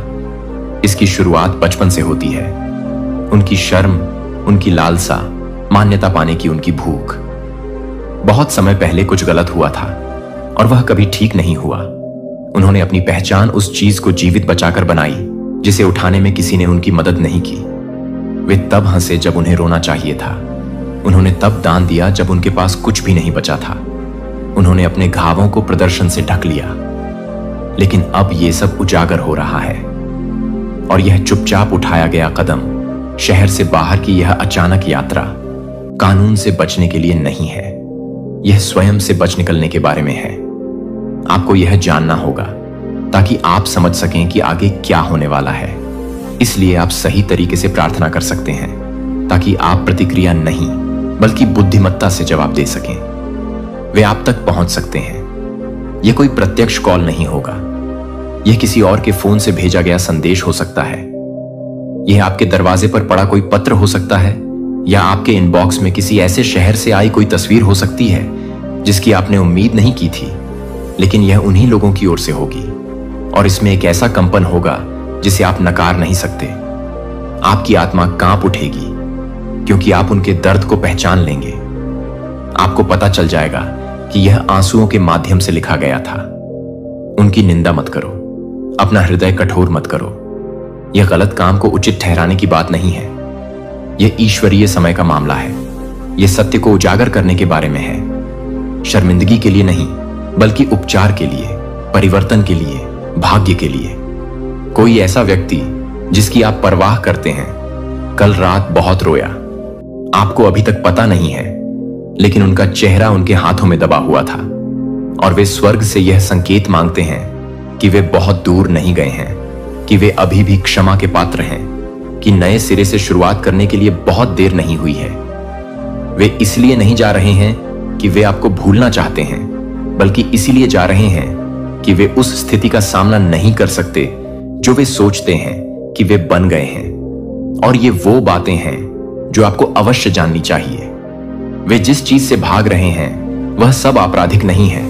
[SPEAKER 1] इसकी शुरुआत बचपन से होती है। उनकी शर्म, उनकी लालसा, मान्यता पाने की उनकी भूख। बहुत समय पहले कुछ गलत हुआ था और वह कभी ठीक नहीं हुआ। उन्होंने अपनी पहचान उस चीज को जीवित बचाकर बनाई जिसे उठाने में किसी ने उनकी मदद नहीं की। वे तब हंसे जब उन्हें रोना चाहिए था। उन्होंने तब दान दिया जब उनके पास कुछ भी नहीं बचा था। उन्होंने अपने घावों को प्रदर्शन से ढक लिया। लेकिन अब यह सब उजागर हो रहा है और यह चुपचाप उठाया गया कदम, शहर से बाहर की यह अचानक यात्रा कानून से बचने के लिए नहीं है, यह स्वयं से बच निकलने के बारे में है। आपको यह जानना होगा ताकि आप समझ सकें कि आगे क्या होने वाला है। इसलिए आप सही तरीके से प्रार्थना कर सकते हैं ताकि आप प्रतिक्रिया नहीं बल्कि बुद्धिमत्ता से जवाब दे सकें। वे आप तक पहुंच सकते हैं। यह कोई प्रत्यक्ष कॉल नहीं होगा, यह किसी और के फोन से भेजा गया संदेश हो सकता है। यह आपके दरवाजे पर पड़ा कोई पत्र हो सकता है या आपके इनबॉक्स में किसी ऐसे शहर से आई कोई तस्वीर हो सकती है जिसकी आपने उम्मीद नहीं की थी, लेकिन यह उन्हीं लोगों की ओर से होगी और इसमें एक ऐसा कंपन होगा जिसे आप नकार नहीं सकते। आपकी आत्मा कांप उठेगी क्योंकि आप उनके दर्द को पहचान लेंगे। आपको पता चल जाएगा कि यह आंसुओं के माध्यम से लिखा गया था। उनकी निंदा मत करो, अपना हृदय कठोर मत करो। यह गलत काम को उचित ठहराने की बात नहीं है, यह ईश्वरीय समय का मामला है। यह सत्य को उजागर करने के बारे में है, शर्मिंदगी के लिए नहीं बल्कि उपचार के लिए, परिवर्तन के लिए, भाग्य के लिए। कोई ऐसा व्यक्ति जिसकी आप परवाह करते हैं कल रात बहुत रोया। आपको अभी तक पता नहीं है, लेकिन उनका चेहरा उनके हाथों में दबा हुआ था और वे स्वर्ग से यह संकेत मांगते हैं कि वे बहुत दूर नहीं गए हैं, कि वे अभी भी क्षमा के पात्र हैं, कि नए सिरे से शुरुआत करने के लिए बहुत देर नहीं हुई है। वे इसलिए नहीं जा रहे हैं कि वे आपको भूलना चाहते हैं, बल्कि इसीलिए जा रहे हैं कि वे उस स्थिति का सामना नहीं कर सकते जो वे सोचते हैं कि वे बन गए हैं। और ये वो बातें हैं जो आपको अवश्य जाननी चाहिए। वे जिस चीज से भाग रहे हैं वह सब आपराधिक नहीं है।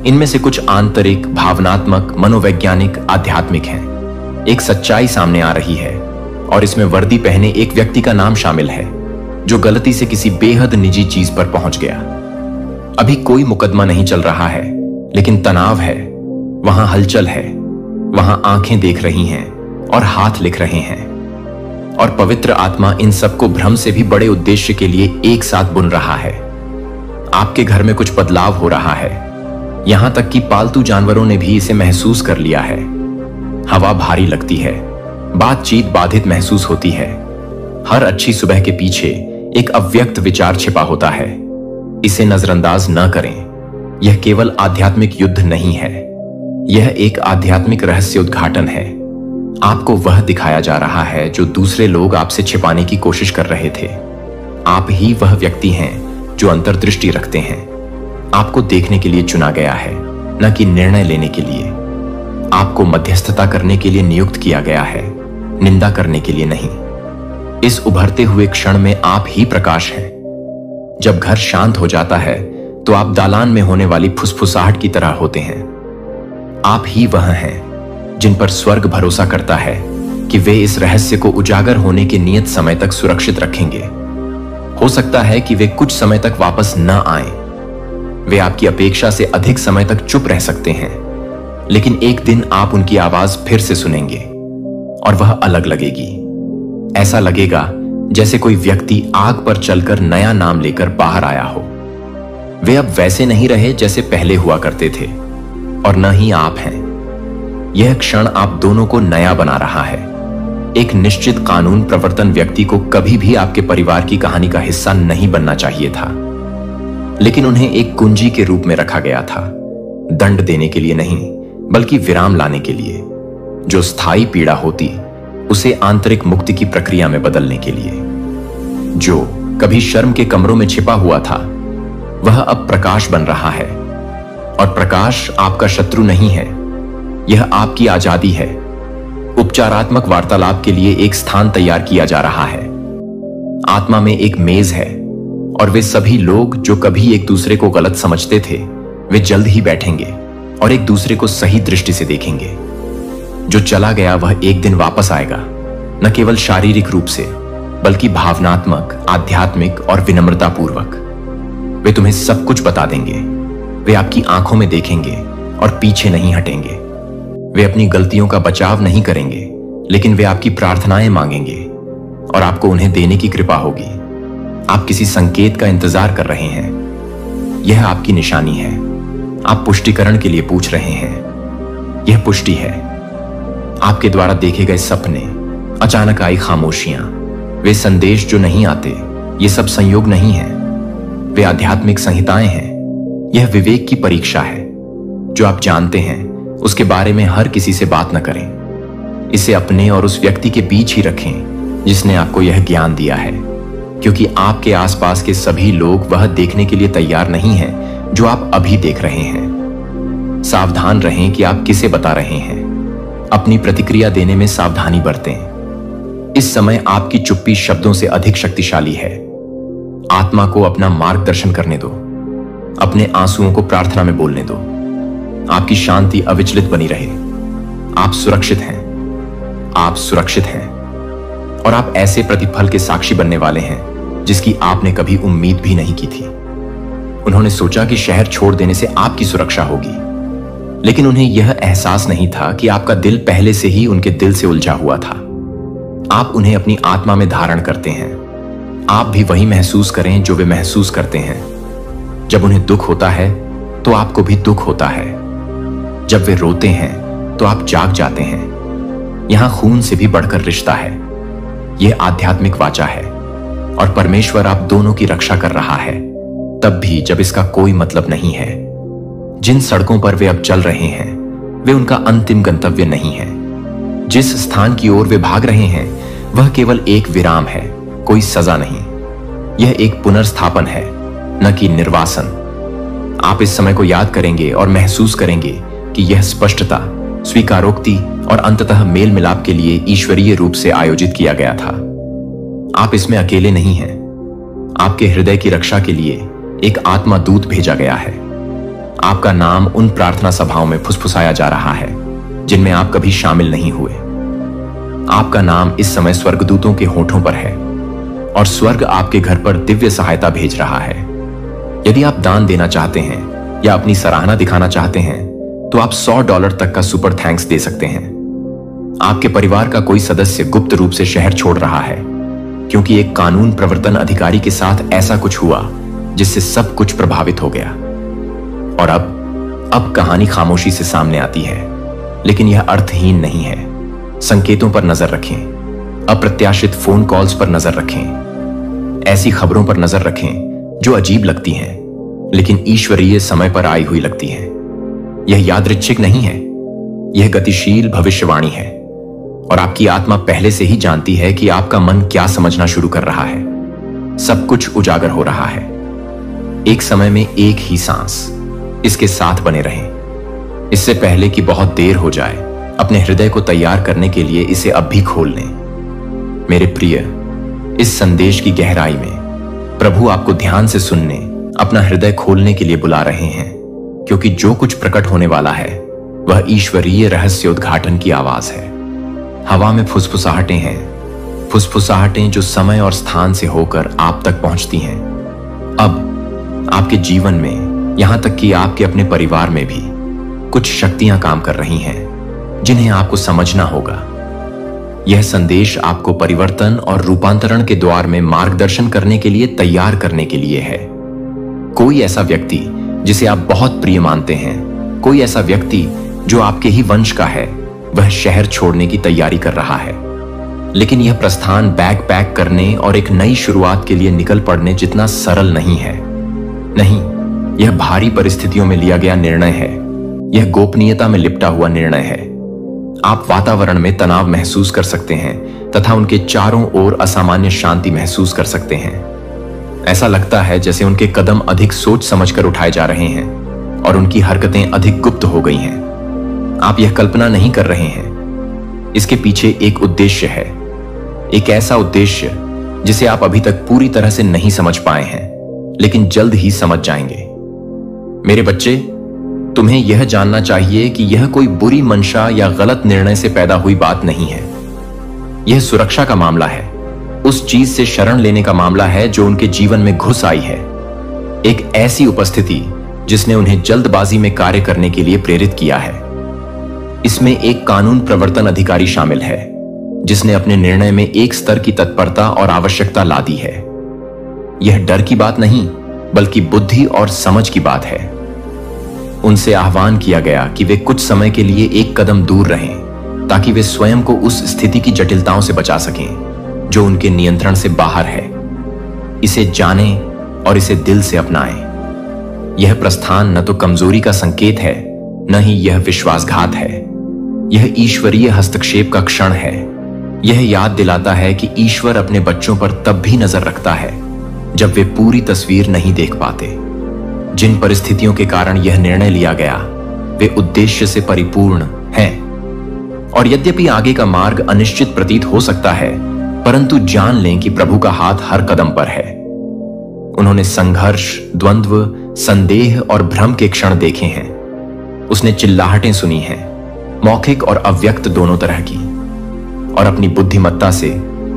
[SPEAKER 1] इनमें से कुछ आंतरिक, भावनात्मक, मनोवैज्ञानिक, आध्यात्मिक हैं। एक सच्चाई सामने आ रही है और इसमें वर्दी पहने एक व्यक्ति का नाम शामिल है जो गलती से किसी बेहद निजी चीज पर पहुंच गया। अभी कोई मुकदमा नहीं चल रहा है, लेकिन तनाव है, वहां हलचल है, वहां आंखें देख रही हैं और हाथ लिख रहे हैं। और पवित्र आत्मा इन सबको भ्रम से भी बड़े उद्देश्य के लिए एक साथ बुन रहा है। आपके घर में कुछ बदलाव हो रहा है यहां तक कि पालतू जानवरों ने भी इसे महसूस कर लिया है। हवा भारी लगती है, बातचीत बाधित महसूस होती है। हर अच्छी सुबह के पीछे एक अव्यक्त विचार छिपा होता है। इसे नजरअंदाज न करें। यह केवल आध्यात्मिक युद्ध नहीं है, यह एक आध्यात्मिक रहस्य उद्घाटन है। आपको वह दिखाया जा रहा है जो दूसरे लोग आपसे छिपाने की कोशिश कर रहे थे। आप ही वह व्यक्ति हैं जो अंतर्दृष्टि रखते हैं। आपको देखने के लिए चुना गया है, न कि निर्णय लेने के लिए। आपको मध्यस्थता करने के लिए नियुक्त किया गया है, निंदा करने के लिए नहीं। इस उभरते हुए क्षण में आप ही प्रकाश हैं। जब घर शांत हो जाता है तो आप दालान में होने वाली फुसफुसाहट की तरह होते हैं। आप ही वह हैं जिन पर स्वर्ग भरोसा करता है कि वे इस रहस्य को उजागर होने के नियत समय तक सुरक्षित रखेंगे। हो सकता है कि वे कुछ समय तक वापस न आएं। वे आपकी अपेक्षा से अधिक समय तक चुप रह सकते हैं, लेकिन एक दिन आप उनकी आवाज फिर से सुनेंगे और वह अलग लगेगी। ऐसा लगेगा जैसे कोई व्यक्ति आग पर चलकर नया नाम लेकर बाहर आया हो। वे अब वैसे नहीं रहे जैसे पहले हुआ करते थे, और न ही आप हैं। यह क्षण आप दोनों को नया बना रहा है। एक निश्चित कानून प्रवर्तन व्यक्ति को कभी भी आपके परिवार की कहानी का हिस्सा नहीं बनना चाहिए था, लेकिन उन्हें एक कुंजी के रूप में रखा गया था, दंड देने के लिए नहीं बल्कि विराम लाने के लिए। जो स्थायी पीड़ा होती उसे आंतरिक मुक्ति की प्रक्रिया में बदलने के लिए। जो कभी शर्म के कमरों में छिपा हुआ था वह अब प्रकाश बन रहा है, और प्रकाश आपका शत्रु नहीं है, यह आपकी आजादी है। उपचारात्मक वार्तालाप के लिए एक स्थान तैयार किया जा रहा है। आत्मा में एक मेज है, और वे सभी लोग जो कभी एक दूसरे को गलत समझते थे वे जल्द ही बैठेंगे और एक दूसरे को सही दृष्टि से देखेंगे। जो चला गया वह एक दिन वापस आएगा, न केवल शारीरिक रूप से बल्कि भावनात्मक, आध्यात्मिक और विनम्रतापूर्वक। वे तुम्हें सब कुछ बता देंगे। वे आपकी आंखों में देखेंगे और पीछे नहीं हटेंगे। वे अपनी गलतियों का बचाव नहीं करेंगे, लेकिन वे आपकी प्रार्थनाएं मांगेंगे और आपको उन्हें देने की कृपा होगी। आप किसी संकेत का इंतजार कर रहे हैं। यह आपकी निशानी है। आप पुष्टिकरण के लिए पूछ रहे हैं। यह पुष्टि है। आपके द्वारा देखे गए सपने, अचानक आई खामोशियां, वे संदेश जो नहीं आते, ये सब संयोग नहीं है। वे आध्यात्मिक संहिताएं हैं। यह विवेक की परीक्षा है। जो आप जानते हैं उसके बारे में हर किसी से बात न करें। इसे अपने और उस व्यक्ति के बीच ही रखें जिसने आपको यह ज्ञान दिया है, क्योंकि आपके आसपास के सभी लोग वह देखने के लिए तैयार नहीं हैं जो आप अभी देख रहे हैं। सावधान रहें कि आप किसे बता रहे हैं। अपनी प्रतिक्रिया देने में सावधानी बरतें। इस समय आपकी चुप्पी शब्दों से अधिक शक्तिशाली है। आत्मा को अपना मार्गदर्शन करने दो। अपने आंसुओं को प्रार्थना में बोलने दो। आपकी शांति अविचलित बनी रहे। आप सुरक्षित हैं। आप सुरक्षित हैं, और आप ऐसे प्रतिफल के साक्षी बनने वाले हैं जिसकी आपने कभी उम्मीद भी नहीं की थी। उन्होंने सोचा कि शहर छोड़ देने से आपकी सुरक्षा होगी, लेकिन उन्हें यह एहसास नहीं था कि आपका दिल पहले से ही उनके दिल से उलझा हुआ था। आप उन्हें अपनी आत्मा में धारण करते हैं। आप भी वही महसूस करें जो वे महसूस करते हैं। जब उन्हें दुख होता है तो आपको भी दुख होता है। जब वे रोते हैं तो आप जाग जाते हैं। यहां खून से भी बढ़कर रिश्ता है। यह आध्यात्मिक वाचा है, और परमेश्वर आप दोनों की रक्षा कर रहा है, तब भी जब इसका कोई मतलब नहीं है। जिन सड़कों पर वे अब चल रहे हैं वे उनका अंतिम गंतव्य नहीं है। जिस स्थान की ओर वे भाग रहे हैं वह केवल एक विराम है, कोई सजा नहीं। यह एक पुनर्स्थापन है, न कि निर्वासन। आप इस समय को याद करेंगे और महसूस करेंगे कि यह स्पष्टता, स्वीकारोक्ति और अंततः मेल मिलाप के लिए ईश्वरीय रूप से आयोजित किया गया था। आप इसमें अकेले नहीं हैं। आपके हृदय की रक्षा के लिए एक आत्मा दूत भेजा गया है। आपका नाम उन प्रार्थना सभाओं में फुसफुसाया जा रहा है जिनमें आप कभी शामिल नहीं हुए। आपका नाम इस समय स्वर्गदूतों के होठों पर है, और स्वर्ग आपके घर पर दिव्य सहायता भेज रहा है। यदि आप दान देना चाहते हैं या अपनी सराहना दिखाना चाहते हैं तो आप $100 तक का सुपर थैंक्स दे सकते हैं। आपके परिवार का कोई सदस्य गुप्त रूप से शहर छोड़ रहा है, क्योंकि एक कानून प्रवर्तन अधिकारी के साथ ऐसा कुछ हुआ जिससे सब कुछ प्रभावित हो गया। और अब अब कहानी खामोशी से सामने आती है, लेकिन यह अर्थहीन नहीं है। संकेतों पर नजर रखें, अप्रत्याशित फोन कॉल्स पर नजर रखें, ऐसी खबरों पर नजर रखें जो अजीब लगती हैं, लेकिन ईश्वरीय समय पर आई हुई लगती हैं। यह यादृच्छिक नहीं है, यह गतिशील भविष्यवाणी है, और आपकी आत्मा पहले से ही जानती है कि आपका मन क्या समझना शुरू कर रहा है। सब कुछ उजागर हो रहा है। एक समय में एक ही सांस, इसके साथ बने रहें। इससे पहले कि बहुत देर हो जाए, अपने हृदय को तैयार करने के लिए इसे अब भी खोल लें। मेरे प्रिय, इस संदेश की गहराई में प्रभु आपको ध्यान से सुनने, अपना हृदय खोलने के लिए बुला रहे हैं, क्योंकि जो कुछ प्रकट होने वाला है वह ईश्वरीय रहस्य उद्घाटन की आवाज है। हवा में फुसफुसाहटें हैं, फुसफुसाहटें जो समय और स्थान से होकर आप तक पहुंचती हैं। अब आपके जीवन में, यहां तक कि आपके अपने परिवार में भी कुछ शक्तियां काम कर रही हैं जिन्हें आपको समझना होगा। यह संदेश आपको परिवर्तन और रूपांतरण के द्वार में मार्गदर्शन करने के लिए तैयार करने के लिए है। कोई ऐसा व्यक्ति जिसे आप बहुत प्रिय मानते हैं, कोई ऐसा व्यक्ति जो आपके ही वंश का है, वह शहर छोड़ने की तैयारी कर रहा है। लेकिन यह प्रस्थान बैग पैक करने और एक नई शुरुआत के लिए निकल पड़ने जितना सरल नहीं है। नहीं, यह भारी परिस्थितियों में लिया गया निर्णय है। यह गोपनीयता में लिपटा हुआ निर्णय है। आप वातावरण में तनाव महसूस कर सकते हैं तथा उनके चारों ओर असामान्य शांति महसूस कर सकते हैं। ऐसा लगता है जैसे उनके कदम अधिक सोच समझकर उठाए जा रहे हैं और उनकी हरकतें अधिक गुप्त हो गई हैं। आप यह कल्पना नहीं कर रहे हैं। इसके पीछे एक उद्देश्य है, एक ऐसा उद्देश्य जिसे आप अभी तक पूरी तरह से नहीं समझ पाए हैं, लेकिन जल्द ही समझ जाएंगे। मेरे बच्चे, तुम्हें यह जानना चाहिए कि यह कोई बुरी मंशा या गलत निर्णय से पैदा हुई बात नहीं है। यह सुरक्षा का मामला है, उस चीज से शरण लेने का मामला है जो उनके जीवन में घुस आई है। एक ऐसी उपस्थिति जिसने उन्हें जल्दबाजी में कार्य करने के लिए प्रेरित किया है। इसमें एक कानून प्रवर्तन अधिकारी शामिल है जिसने अपने निर्णय में एक स्तर की तत्परता और आवश्यकता ला दी है। यह डर की बात नहीं, बल्कि बुद्धि और समझ की बात है। उनसे आह्वान किया गया कि वे कुछ समय के लिए एक कदम दूर रहें, ताकि वे स्वयं को उस स्थिति की जटिलताओं से बचा सकें जो उनके नियंत्रण से बाहर है। इसे जानें और इसे दिल से अपनाएं। यह प्रस्थान न तो कमजोरी का संकेत है, न ही यह विश्वासघात है। यह ईश्वरीय हस्तक्षेप का क्षण है। यह याद दिलाता है कि ईश्वर अपने बच्चों पर तब भी नजर रखता है जब वे पूरी तस्वीर नहीं देख पाते। जिन परिस्थितियों के कारण यह निर्णय लिया गया, वे उद्देश्य से परिपूर्ण हैं। और यद्यपि आगे का मार्ग अनिश्चित प्रतीत हो सकता है, परंतु जान लें कि प्रभु का हाथ हर कदम पर है। उन्होंने संघर्ष, द्वंद्व, संदेह और भ्रम के क्षण देखे हैं। उसने चिल्लाहटें सुनी हैं, मौखिक और अव्यक्त दोनों तरह की, और अपनी बुद्धिमत्ता से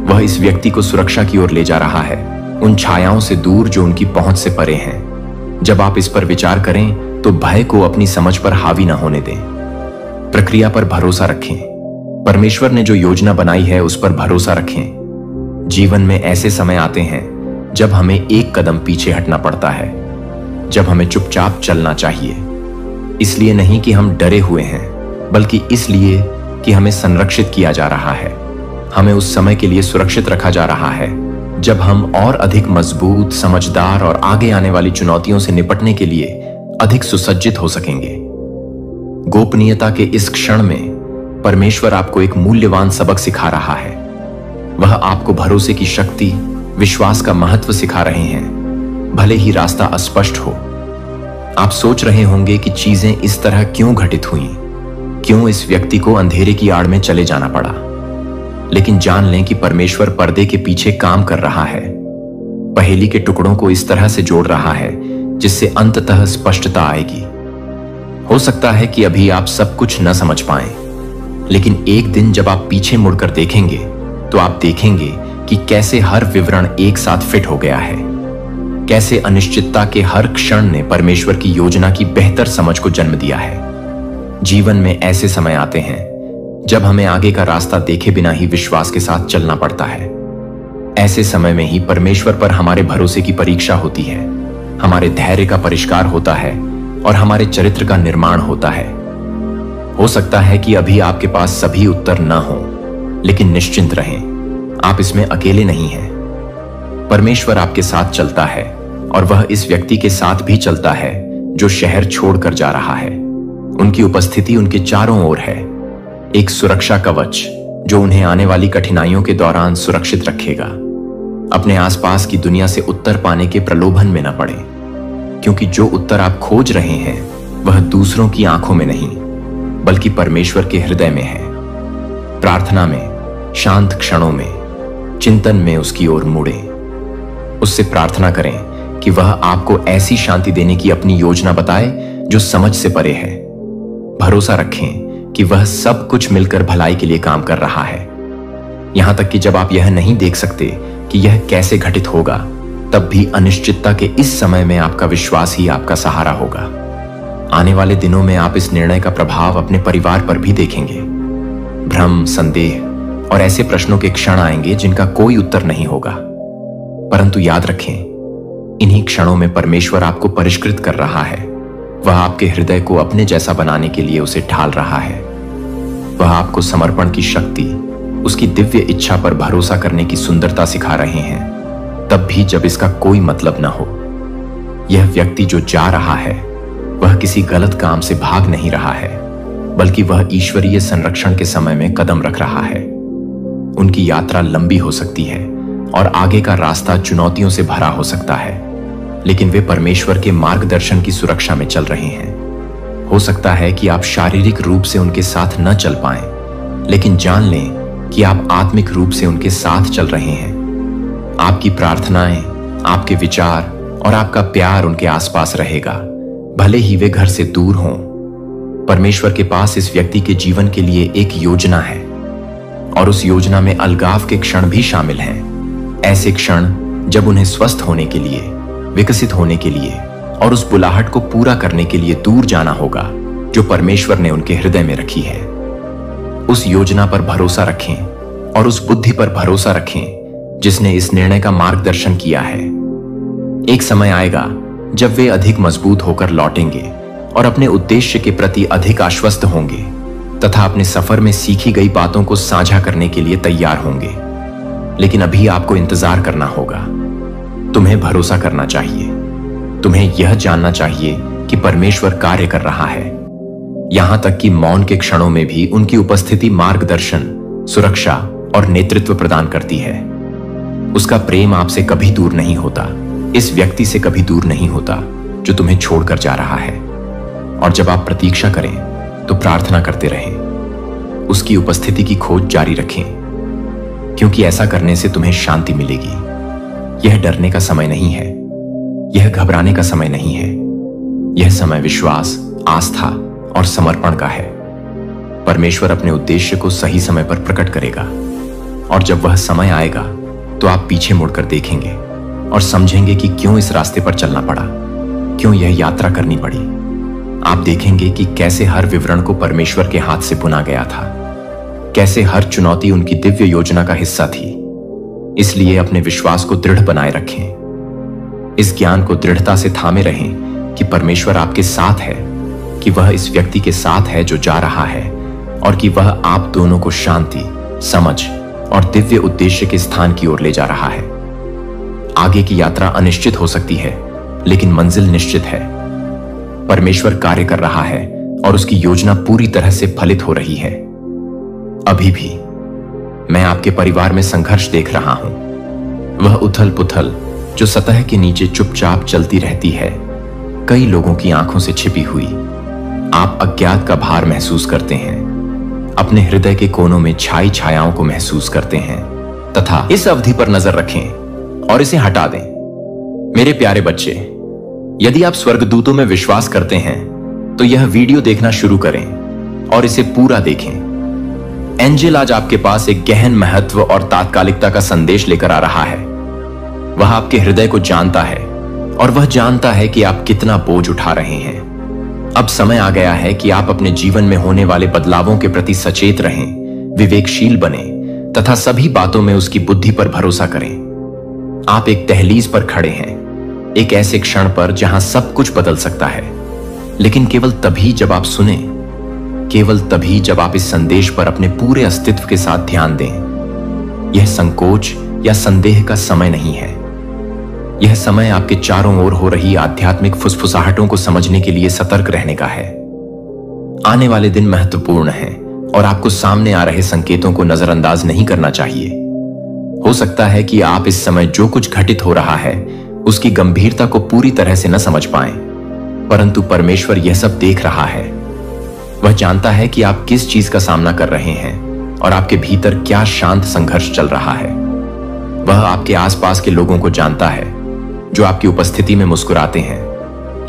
[SPEAKER 1] वह इस व्यक्ति को सुरक्षा की ओर ले जा रहा है, उन छायाओं से दूर जो उनकी पहुंच से परे हैं। जब आप इस पर विचार करें तो भय को अपनी समझ पर हावी न होने दें। प्रक्रिया पर भरोसा रखें। परमेश्वर ने जो योजना बनाई है उस पर भरोसा रखें। जीवन में ऐसे समय आते हैं जब हमें एक कदम पीछे हटना पड़ता है, जब हमें चुपचाप चलना चाहिए। इसलिए नहीं कि हम डरे हुए हैं, बल्कि इसलिए कि हमें संरक्षित किया जा रहा है। हमें उस समय के लिए सुरक्षित रखा जा रहा है जब हम और अधिक मजबूत, समझदार और आगे आने वाली चुनौतियों से निपटने के लिए अधिक सुसज्जित हो सकेंगे। गोपनीयता के इस क्षण में परमेश्वर आपको एक मूल्यवान सबक सिखा रहा है। वह आपको भरोसे की शक्ति, विश्वास का महत्व सिखा रहे हैं, भले ही रास्ता अस्पष्ट हो। आप सोच रहे होंगे कि चीजें इस तरह क्यों घटित हुई, क्यों इस व्यक्ति को अंधेरे की आड़ में चले जाना पड़ा। लेकिन जान लें कि परमेश्वर पर्दे के पीछे काम कर रहा है, पहेली के टुकड़ों को इस तरह से जोड़ रहा है जिससे अंततः स्पष्टता आएगी। हो सकता है कि अभी आप सब कुछ न समझ पाएं, लेकिन एक दिन जब आप पीछे मुड़कर देखेंगे तो आप देखेंगे कि कैसे हर विवरण एक साथ फिट हो गया है, कैसे अनिश्चितता के हर क्षण ने परमेश्वर की योजना की बेहतर समझ को जन्म दिया है। जीवन में ऐसे समय आते हैं जब हमें आगे का रास्ता देखे बिना ही विश्वास के साथ चलना पड़ता है। ऐसे समय में ही परमेश्वर पर हमारे भरोसे की परीक्षा होती है, हमारे धैर्य का परिष्कार होता है और हमारे चरित्र का निर्माण होता है। हो सकता है कि अभी आपके पास सभी उत्तर न हो, लेकिन निश्चिंत रहें, आप इसमें अकेले नहीं हैं। परमेश्वर आपके साथ चलता है और वह इस व्यक्ति के साथ भी चलता है जो शहर छोड़कर जा रहा है। उनकी उपस्थिति उनके चारों ओर है, एक सुरक्षा कवच जो उन्हें आने वाली कठिनाइयों के दौरान सुरक्षित रखेगा। अपने आसपास की दुनिया से उत्तर पाने के प्रलोभन में न पड़े, क्योंकि जो उत्तर आप खोज रहे हैं वह दूसरों की आंखों में नहीं, बल्कि परमेश्वर के हृदय में है। प्रार्थना में, शांत क्षणों में, चिंतन में उसकी ओर मुड़ें। उससे प्रार्थना करें कि वह आपको ऐसी शांति देने की अपनी योजना बताए जो समझ से परे है। भरोसा रखें कि वह सब कुछ मिलकर भलाई के लिए काम कर रहा है। यहां तक कि जब आप यह नहीं देख सकते कि यह कैसे घटित होगा, तब भी अनिश्चितता के इस समय में आपका विश्वास ही आपका सहारा होगा। आने वाले दिनों में आप इस निर्णय का प्रभाव अपने परिवार पर भी देखेंगे। भ्रम, संदेह और ऐसे प्रश्नों के क्षण आएंगे जिनका कोई उत्तर नहीं होगा, परंतु याद रखें, इन्हीं क्षणों में परमेश्वर आपको परिष्कृत कर रहा है। वह आपके हृदय को अपने जैसा बनाने के लिए उसे ढाल रहा है। वह आपको समर्पण की शक्ति, उसकी दिव्य इच्छा पर भरोसा करने की सुंदरता सिखा रहे हैं, तब भी जब इसका कोई मतलब न हो। यह व्यक्ति जो जा रहा है वह किसी गलत काम से भाग नहीं रहा है, बल्कि वह ईश्वरीय संरक्षण के समय में कदम रख रहा है। उनकी यात्रा लंबी हो सकती है और आगे का रास्ता चुनौतियों से भरा हो सकता है, लेकिन वे परमेश्वर के मार्गदर्शन की सुरक्षा में चल रहे हैं। हो सकता है कि आप शारीरिक रूप से उनके साथ न चल पाएं, लेकिन जान लें कि आप आत्मिक रूप से उनके साथ चल रहे हैं। आपकी प्रार्थनाएं, आपके विचार और आपका प्यार उनके आसपास रहेगा, भले ही वे घर से दूर हों। परमेश्वर के पास इस व्यक्ति के जीवन के लिए एक योजना है, और उस योजना में अलगाव के क्षण भी शामिल हैं। ऐसे क्षण जब उन्हें स्वस्थ होने के लिए, विकसित होने के लिए और उस बुलाहट को पूरा करने के लिए दूर जाना होगा जो परमेश्वर ने उनके हृदय में रखी है। उस योजना पर भरोसा रखें और उस बुद्धि पर भरोसा रखें जिसने इस निर्णय का मार्गदर्शन किया है। एक समय आएगा जब वे अधिक मजबूत होकर लौटेंगे और अपने उद्देश्य के प्रति अधिक आश्वस्त होंगे तथा अपने सफर में सीखी गई बातों को साझा करने के लिए तैयार होंगे। लेकिन अभी आपको इंतजार करना होगा। तुम्हें भरोसा करना चाहिए। तुम्हें यह जानना चाहिए कि परमेश्वर कार्य कर रहा है। यहां तक कि मौन के क्षणों में भी उनकी उपस्थिति मार्गदर्शन, सुरक्षा और नेतृत्व प्रदान करती है। उसका प्रेम आपसे कभी दूर नहीं होता, इस व्यक्ति से कभी दूर नहीं होता जो तुम्हें छोड़कर जा रहा है। और जब आप प्रतीक्षा करें तो प्रार्थना करते रहें, उसकी उपस्थिति की खोज जारी रखें, क्योंकि ऐसा करने से तुम्हें शांति मिलेगी। यह डरने का समय नहीं है, यह घबराने का समय नहीं है। यह समय विश्वास, आस्था और समर्पण का है। परमेश्वर अपने उद्देश्य को सही समय पर प्रकट करेगा, और जब वह समय आएगा तो आप पीछे मुड़कर देखेंगे और समझेंगे कि क्यों इस रास्ते पर चलना पड़ा, क्यों यह यात्रा करनी पड़ी। आप देखेंगे कि कैसे हर विवरण को परमेश्वर के हाथ से बुना गया था, कैसे हर चुनौती उनकी दिव्य योजना का हिस्सा थी। इसलिए अपने विश्वास को दृढ़ बनाए रखें। इस ज्ञान को दृढ़ता से थामे रहें कि परमेश्वर आपके साथ है, कि वह इस व्यक्ति के साथ है जो जा रहा है, और कि वह आप दोनों को शांति, समझ और दिव्य उद्देश्य के स्थान की ओर ले जा रहा है। आगे की यात्रा अनिश्चित हो सकती है, लेकिन मंजिल निश्चित है। परमेश्वर कार्य कर रहा है और उसकी योजना पूरी तरह से फलित हो रही है। अभी भी मैं आपके परिवार में संघर्ष देख रहा हूं। वह उथल पुथल जो सतह के नीचे चुपचाप चलती रहती है, कई लोगों की आंखों से छिपी हुई। आप अज्ञात का भार महसूस करते हैं, अपने हृदय के कोनों में छाई छायाओं को महसूस करते हैं, तथा इस अवधि पर नजर रखें और इसे हटा दें। मेरे प्यारे बच्चे, यदि आप स्वर्गदूतों में विश्वास करते हैं तो यह वीडियो देखना शुरू करें और इसे पूरा देखें। एंजेल आज आपके पास एक गहन महत्व और तात्कालिकता का संदेश लेकर आ रहा है। वह आपके हृदय को जानता है और वह जानता है कि आप कितना बोझ उठा रहे हैं। अब समय आ गया है कि आप अपने जीवन में होने वाले बदलावों के प्रति सचेत रहें, विवेकशील बने तथा सभी बातों में उसकी बुद्धि पर भरोसा करें। आप एक दहलीज पर खड़े हैं, एक ऐसे क्षण पर जहां सब कुछ बदल सकता है। लेकिन केवल तभी जब आप सुने, केवल तभी जब आप इस संदेश पर अपने पूरे अस्तित्व के साथ ध्यान दें। यह संकोच या संदेह का समय नहीं है। यह समय आपके चारों ओर हो रही आध्यात्मिक फुसफुसाहटों को समझने के लिए सतर्क रहने का है। आने वाले दिन महत्वपूर्ण हैं और आपको सामने आ रहे संकेतों को नजरअंदाज नहीं करना चाहिए। हो सकता है कि आप इस समय जो कुछ घटित हो रहा है उसकी गंभीरता को पूरी तरह से न समझ पाएं, परंतु परमेश्वर यह सब देख रहा है। वह जानता है कि आप किस चीज का सामना कर रहे हैं और आपके भीतर क्या शांत संघर्ष चल रहा है। वह आपके आसपास के लोगों को जानता है जो आपकी उपस्थिति में मुस्कुराते हैं,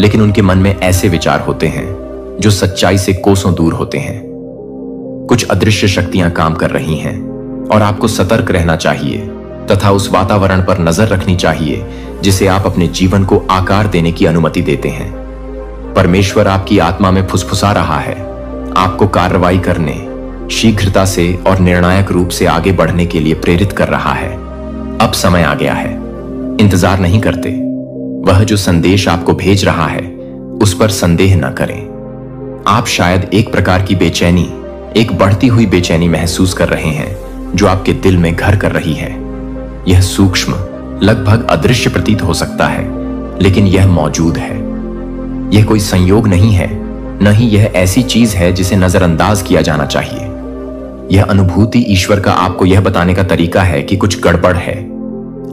[SPEAKER 1] लेकिन उनके मन में ऐसे विचार होते हैं जो सच्चाई से कोसों दूर होते हैं। कुछ अदृश्य शक्तियां काम कर रही हैं और आपको सतर्क रहना चाहिए तथा उस वातावरण पर नजर रखनी चाहिए जिसे आप अपने जीवन को आकार देने की अनुमति देते हैं। परमेश्वर आपकी आत्मा में फुसफुसा रहा है, आपको कार्रवाई करने, शीघ्रता से और निर्णायक रूप से आगे बढ़ने के लिए प्रेरित कर रहा है। अब समय आ गया है, इंतजार नहीं करते। वह जो संदेश आपको भेज रहा है उस पर संदेह न करें। आप शायद एक प्रकार की बेचैनी, एक बढ़ती हुई बेचैनी महसूस कर रहे हैं जो आपके दिल में घर कर रही है। यह सूक्ष्म, लगभग अदृश्य प्रतीत हो सकता है, लेकिन यह मौजूद है। यह कोई संयोग नहीं है, न ही यह ऐसी चीज है जिसे नजरअंदाज किया जाना चाहिए। यह अनुभूति ईश्वर का आपको यह बताने का तरीका है कि कुछ गड़बड़ है।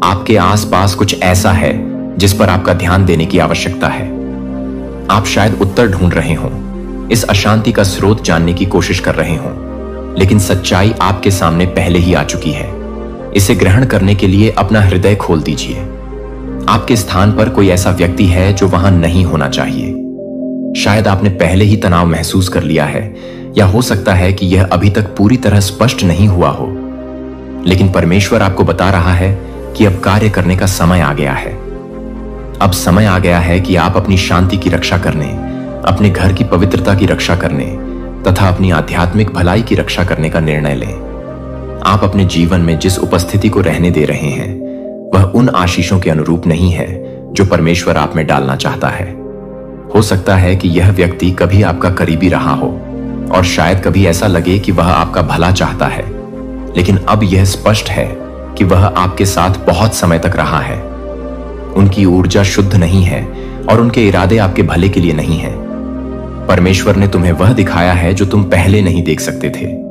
[SPEAKER 1] आपके आसपास कुछ ऐसा है जिस पर आपका ध्यान देने की आवश्यकता है। आप शायद उत्तर ढूंढ रहे हों, इस अशांति का स्रोत जानने की कोशिश कर रहे हों, लेकिन सच्चाई आपके सामने पहले ही आ चुकी है। इसे ग्रहण करने के लिए अपना हृदय खोल दीजिए। आपके स्थान पर कोई ऐसा व्यक्ति है जो वहां नहीं होना चाहिए। शायद आपने पहले ही तनाव महसूस कर लिया है, या हो सकता है कि यह अभी तक पूरी तरह स्पष्ट नहीं हुआ हो, लेकिन परमेश्वर आपको बता रहा है कि अब कार्य करने का समय आ गया है। अब समय आ गया है कि आप अपनी शांति की रक्षा करने, अपने घर की पवित्रता की रक्षा करने तथा अपनी आध्यात्मिक भलाई की रक्षा करने का निर्णय लें। आप अपने जीवन में जिस उपस्थिति को रहने दे रहे हैं वह उन आशीषों के अनुरूप नहीं है जो परमेश्वर आप में डालना चाहता है। हो सकता है कि यह व्यक्ति कभी आपका करीबी रहा हो और शायद कभी ऐसा लगे कि वह आपका भला चाहता है, लेकिन अब यह स्पष्ट है कि वह आपके साथ बहुत समय तक रहा है। उनकी ऊर्जा शुद्ध नहीं है और उनके इरादे आपके भले के लिए नहीं है। परमेश्वर ने तुम्हें वह दिखाया है जो तुम पहले नहीं देख सकते थे।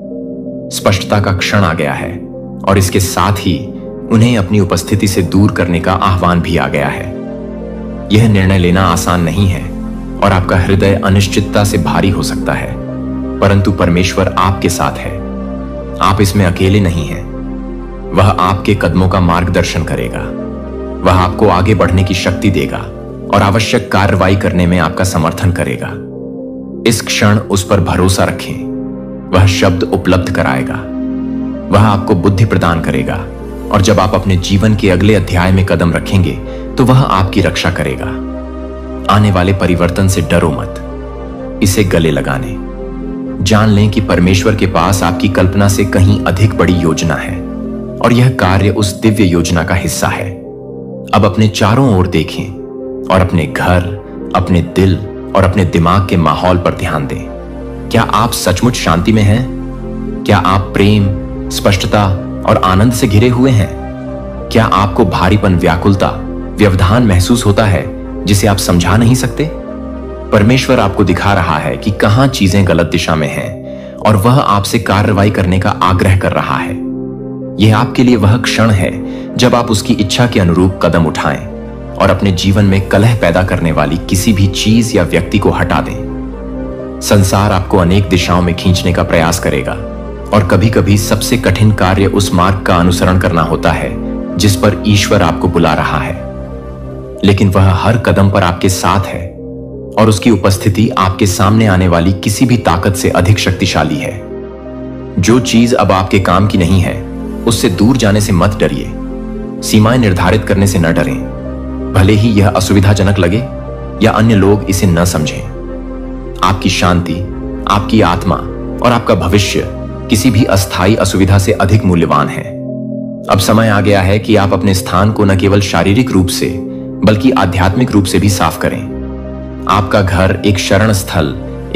[SPEAKER 1] स्पष्टता का क्षण आ गया है और इसके साथ ही उन्हें अपनी उपस्थिति से दूर करने का आह्वान भी आ गया है। यह निर्णय लेना आसान नहीं है और आपका हृदय अनिश्चितता से भारी हो सकता है, परंतु परमेश्वर आपके साथ है। आप इसमें अकेले नहीं हैं। वह आपके कदमों का मार्गदर्शन करेगा। वह आपको आगे बढ़ने की शक्ति देगा और आवश्यक कार्रवाई करने में आपका समर्थन करेगा। इस क्षण उस पर भरोसा रखें। वह शब्द उपलब्ध कराएगा। वह आपको बुद्धि प्रदान करेगा और जब आप अपने जीवन के अगले अध्याय में कदम रखेंगे तो वह आपकी रक्षा करेगा। आने वाले परिवर्तन से डरो मत, इसे गले लगाने। जान लें कि परमेश्वर के पास आपकी कल्पना से कहीं अधिक बड़ी योजना है और यह कार्य उस दिव्य योजना का हिस्सा है। अब अपने चारों ओर देखें और अपने घर, अपने दिल और अपने दिमाग के माहौल पर ध्यान दें। क्या आप सचमुच शांति में हैं? क्या आप प्रेम, स्पष्टता और आनंद से घिरे हुए हैं? क्या आपको भारीपन, व्याकुलता, व्यवधान महसूस होता है जिसे आप समझा नहीं सकते? परमेश्वर आपको दिखा रहा है कि कहां चीजें गलत दिशा में हैं और वह आपसे कार्रवाई करने का आग्रह कर रहा है। यह आपके लिए वह क्षण है जब आप उसकी इच्छा के अनुरूप कदम उठाएं और अपने जीवन में कलह पैदा करने वाली किसी भी चीज या व्यक्ति को हटा दें। संसार आपको अनेक दिशाओं में खींचने का प्रयास करेगा और कभी-कभी सबसे कठिन कार्य उस मार्ग का अनुसरण करना होता है जिस पर ईश्वर आपको बुला रहा है, लेकिन वह हर कदम पर आपके साथ है और उसकी उपस्थिति आपके सामने आने वाली किसी भी ताकत से अधिक शक्तिशाली है। जो चीज अब आपके काम की नहीं है उससे दूर जाने से मत डरिए। सीमाएं निर्धारित करने से न डरें, भले ही यह असुविधाजनक लगे या अन्य लोग इसे न समझें। आपकी शांति, आपकी आत्मा और आपका भविष्य किसी भी अस्थायी असुविधा से अधिक मूल्यवान है। अब समय आ गया है कि आप अपने स्थान को न केवल शारीरिक रूप से बल्कि आध्यात्मिक रूप से भी साफ करें। आपका घर एक शरण स्थल,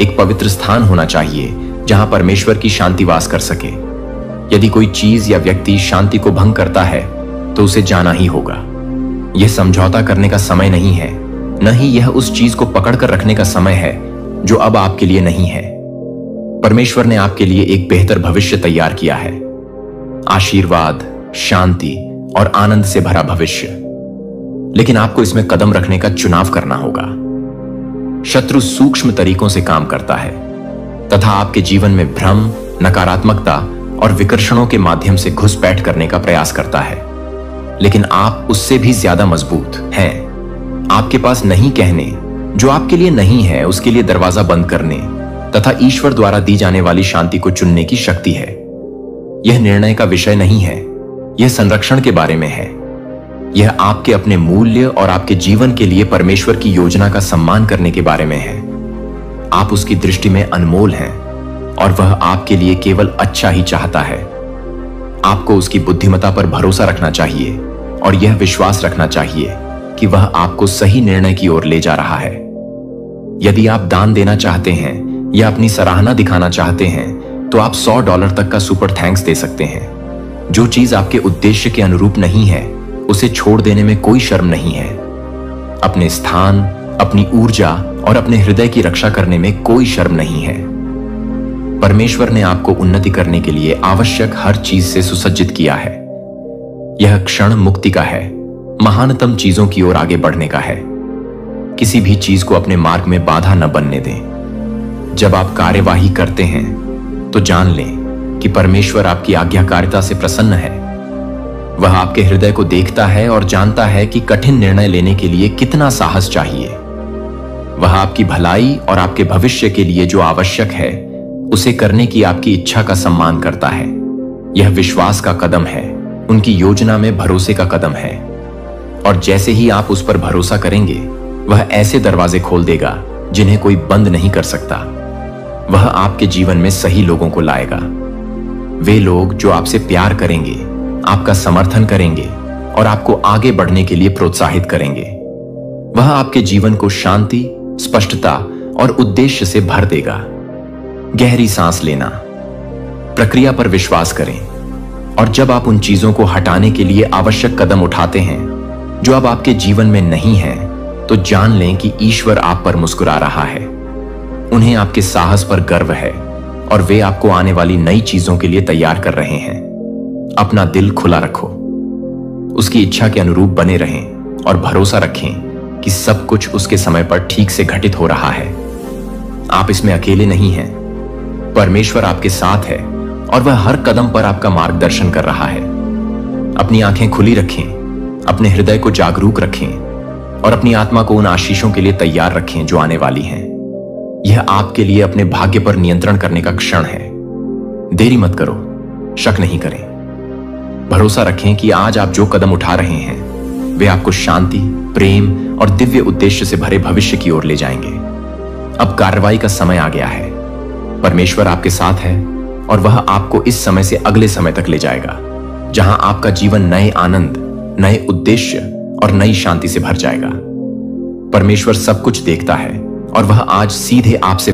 [SPEAKER 1] एक पवित्र स्थान होना चाहिए जहां परमेश्वर की शांति वास कर सके। यदि कोई चीज या व्यक्ति शांति को भंग करता है तो उसे जाना ही होगा। यह समझौता करने का समय नहीं है, न ही यह उस चीज को पकड़कर रखने का समय है जो अब आपके लिए नहीं है। परमेश्वर ने आपके लिए एक बेहतर भविष्य तैयार किया है, आशीर्वाद, शांति और आनंद से भरा भविष्य। लेकिन आपको इसमें कदम रखने का चुनाव करना होगा। शत्रु सूक्ष्म तरीकों से काम करता है तथा आपके जीवन में भ्रम, नकारात्मकता और विकर्षणों के माध्यम से घुसपैठ करने का प्रयास करता है। लेकिन आप उससे भी ज्यादा मजबूत हैं। आपके पास नहीं कहने जो आपके लिए नहीं है उसके लिए दरवाजा बंद करने तथा ईश्वर द्वारा दी जाने वाली शांति को चुनने की शक्ति है। यह निर्णय का विषय नहीं है, यह संरक्षण के बारे में है। यह आपके अपने मूल्य और आपके जीवन के लिए परमेश्वर की योजना का सम्मान करने के बारे में है। आप उसकी दृष्टि में अनमोल हैं और वह आपके लिए केवल अच्छा ही चाहता है। आपको उसकी बुद्धिमत्ता पर भरोसा रखना चाहिए और यह विश्वास रखना चाहिए कि वह आपको सही निर्णय की ओर ले जा रहा है। यदि आप दान देना चाहते हैं या अपनी सराहना दिखाना चाहते हैं तो आप $100 तक का सुपर थैंक्स दे सकते हैं। जो चीज आपके उद्देश्य के अनुरूप नहीं है उसे छोड़ देने में कोई शर्म नहीं है। अपने स्थान, अपनी ऊर्जा और अपने हृदय की रक्षा करने में कोई शर्म नहीं है। परमेश्वर ने आपको उन्नति करने के लिए आवश्यक हर चीज से सुसज्जित किया है। यह क्षण मुक्ति का है, महानतम चीजों की ओर आगे बढ़ने का है। किसी भी चीज को अपने मार्ग में बाधा न बनने दें। जब आप कार्यवाही करते हैं तो जान लें कि परमेश्वर आपकी आज्ञाकारिता से प्रसन्न है। वह आपके हृदय को देखता है और जानता है कि कठिन निर्णय लेने के लिए कितना साहस चाहिए। वह आपकी भलाई और आपके भविष्य के लिए जो आवश्यक है उसे करने की आपकी इच्छा का सम्मान करता है। यह विश्वास का कदम है, उनकी योजना में भरोसे का कदम है। और जैसे ही आप उस पर भरोसा करेंगे वह ऐसे दरवाजे खोल देगा जिन्हें कोई बंद नहीं कर सकता। वह आपके जीवन में सही लोगों को लाएगा। वे लोग जो आपसे प्यार करेंगे, आपका समर्थन करेंगे और आपको आगे बढ़ने के लिए प्रोत्साहित करेंगे। वह आपके जीवन को शांति, स्पष्टता और उद्देश्य से भर देगा। गहरी सांस लेना, प्रक्रिया पर विश्वास करें और जब आप उन चीजों को हटाने के लिए आवश्यक कदम उठाते हैं जो अब आपके जीवन में नहीं है तो जान लें कि ईश्वर आप पर मुस्कुरा रहा है। उन्हें आपके साहस पर गर्व है और वे आपको आने वाली नई चीजों के लिए तैयार कर रहे हैं। अपना दिल खुला रखो, उसकी इच्छा के अनुरूप बने रहें और भरोसा रखें कि सब कुछ उसके समय पर ठीक से घटित हो रहा है। आप इसमें अकेले नहीं हैं। परमेश्वर आपके साथ है और वह हर कदम पर आपका मार्गदर्शन कर रहा है। अपनी आंखें खुली रखें, अपने हृदय को जागरूक रखें और अपनी आत्मा को उन आशीषों के लिए तैयार रखें जो आने वाली हैं। यह आपके लिए अपने भाग्य पर नियंत्रण करने का क्षण है। देरी मत करो, शक नहीं करें। भरोसा रखें कि आज आप जो कदम उठा रहे हैं वे आपको शांति, प्रेम और दिव्य उद्देश्य से भरे भविष्य की ओर ले जाएंगे। अब कार्रवाई का समय आ गया है। परमेश्वर आपके साथ है और वह आपको इस समय से अगले समय तक ले जाएगा जहां आपका जीवन नए आनंद, नए उद्देश्य और नई शांति से भर जाएगा। परमेश्वर सब कुछ देखता है और वह आज सीधे आपसे